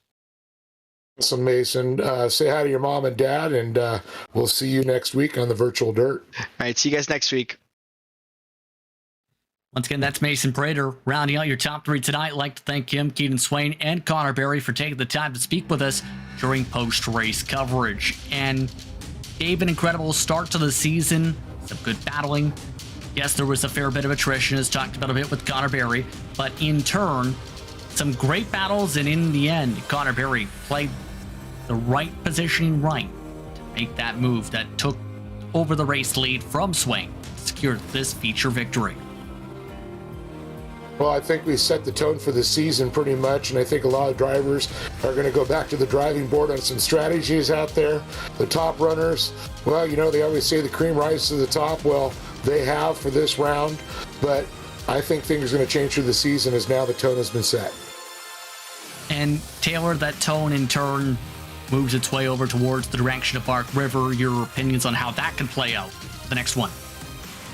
Awesome, Mason. Say hi to your mom and dad, and we'll see you next week on the Virtual Dirt. All right, see you guys next week. Once again, that's Mason Prater rounding out your top 3 tonight. I'd like to thank him, Keaton Swain, and Connor Berry for taking the time to speak with us during post-race coverage. And gave an incredible start to the season, some good battling. Yes, there was a fair bit of attrition, as talked about a bit with Connor Berry, but in turn, some great battles, and in the end, Connor Berry played the right positioning right to make that move that took over the race lead from Swain, secured this feature victory. Well, I think we set the tone for the season pretty much, and I think a lot of drivers are going to go back to the driving board on some strategies out there. The top runners, well, you know, they always say the cream rises to the top. Well, they have for this round, but I think things are going to change through the season as now the tone has been set. And Taylor, that tone in turn moves its way over towards the direction of Bark River. Your opinions on how that can play out the next one?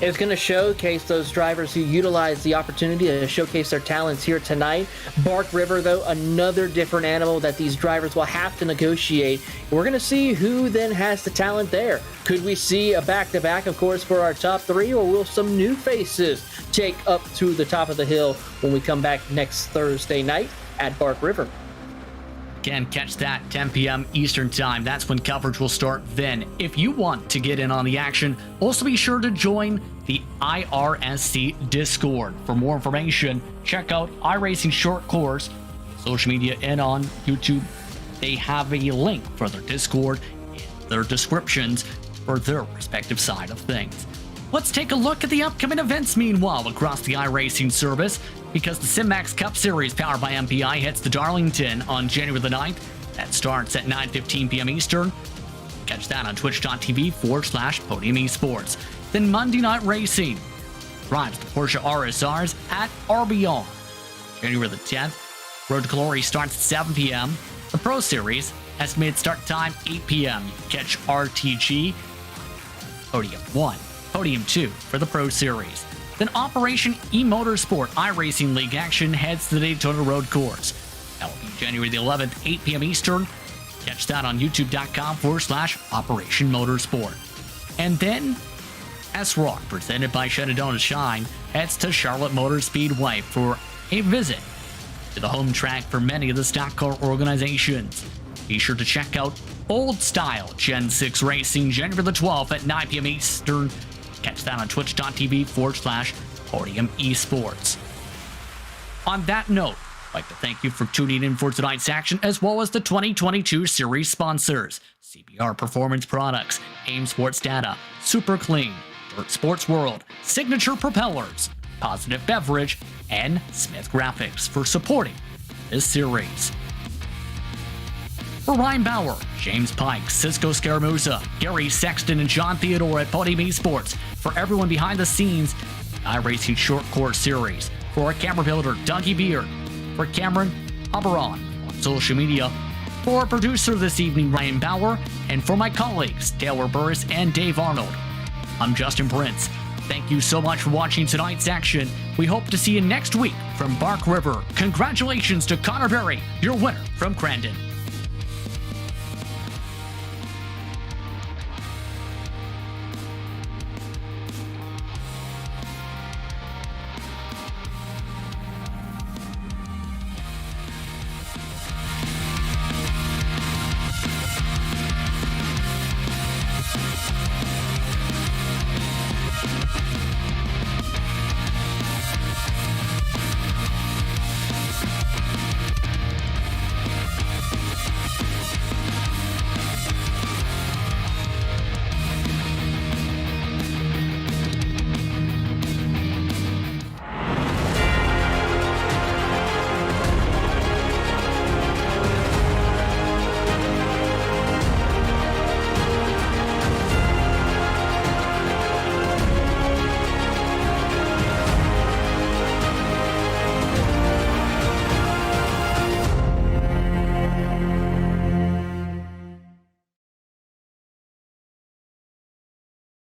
It's going to showcase those drivers who utilize the opportunity to showcase their talents here tonight. Bark River, though, another different animal that these drivers will have to negotiate. We're going to see who then has the talent there. Could we see a back-to-back, of course, for our top 3, or will some new faces take up to the top of the hill when we come back next Thursday night at Bark River? Again, catch that 10 p.m. Eastern Time. That's when coverage will start then. If you want to get in on the action, also be sure to join the iRSC Discord. For more information, check out iRacing Short Course, social media, and on YouTube. They have a link for their Discord in their descriptions for their respective side of things. Let's take a look at the upcoming events meanwhile across the iRacing service, because the SimMax Cup Series powered by MPI heads to Darlington on January the 9th. That starts at 9:15 p.m. Eastern. Catch that on twitch.tv/Podium Esports. Then Monday Night Racing drives the Porsche RSRs at RBR. January the 10th, Road to Glory starts at 7 p.m. The Pro Series, estimated start time 8 p.m. You can catch RTG, Podium 1, Podium 2 for the Pro Series. Then Operation eMotorsport iRacing League action heads to the Daytona Road Course. That will be January the 11th, 8 p.m. Eastern. Catch that on youtube.com/Operation Motorsport. And then S-Rock, presented by Shenandoah Shine, heads to Charlotte Motor Speedway for a visit to the home track for many of the stock car organizations. Be sure to check out Old Style Gen 6 Racing January the 12th at 9 p.m. Eastern. Catch that on twitch.tv/Podium Esports. On that note, I'd like to thank you for tuning in for tonight's action, as well as the 2022 series sponsors: CBR Performance Products, AIM Sports Data, Super Clean, Dirt Sports World, Signature Propellers, Positive Beverage, and Smith Graphics for supporting this series. For Ryan Bauer, James Pike, Cisco Scaramuza, Gary Sexton, and John Theodore at Podium Esports, for everyone behind the scenes, iRacing Short Course Series, for our camera builder, Dougie Beard, for Cameron Oberon on social media, for our producer this evening, Ryan Bauer, and for my colleagues, Taylor Burris and Dave Arnold, I'm Justin Prince. Thank you so much for watching tonight's action. We hope to see you next week from Bark River. Congratulations to Connor Berry, your winner from Crandon.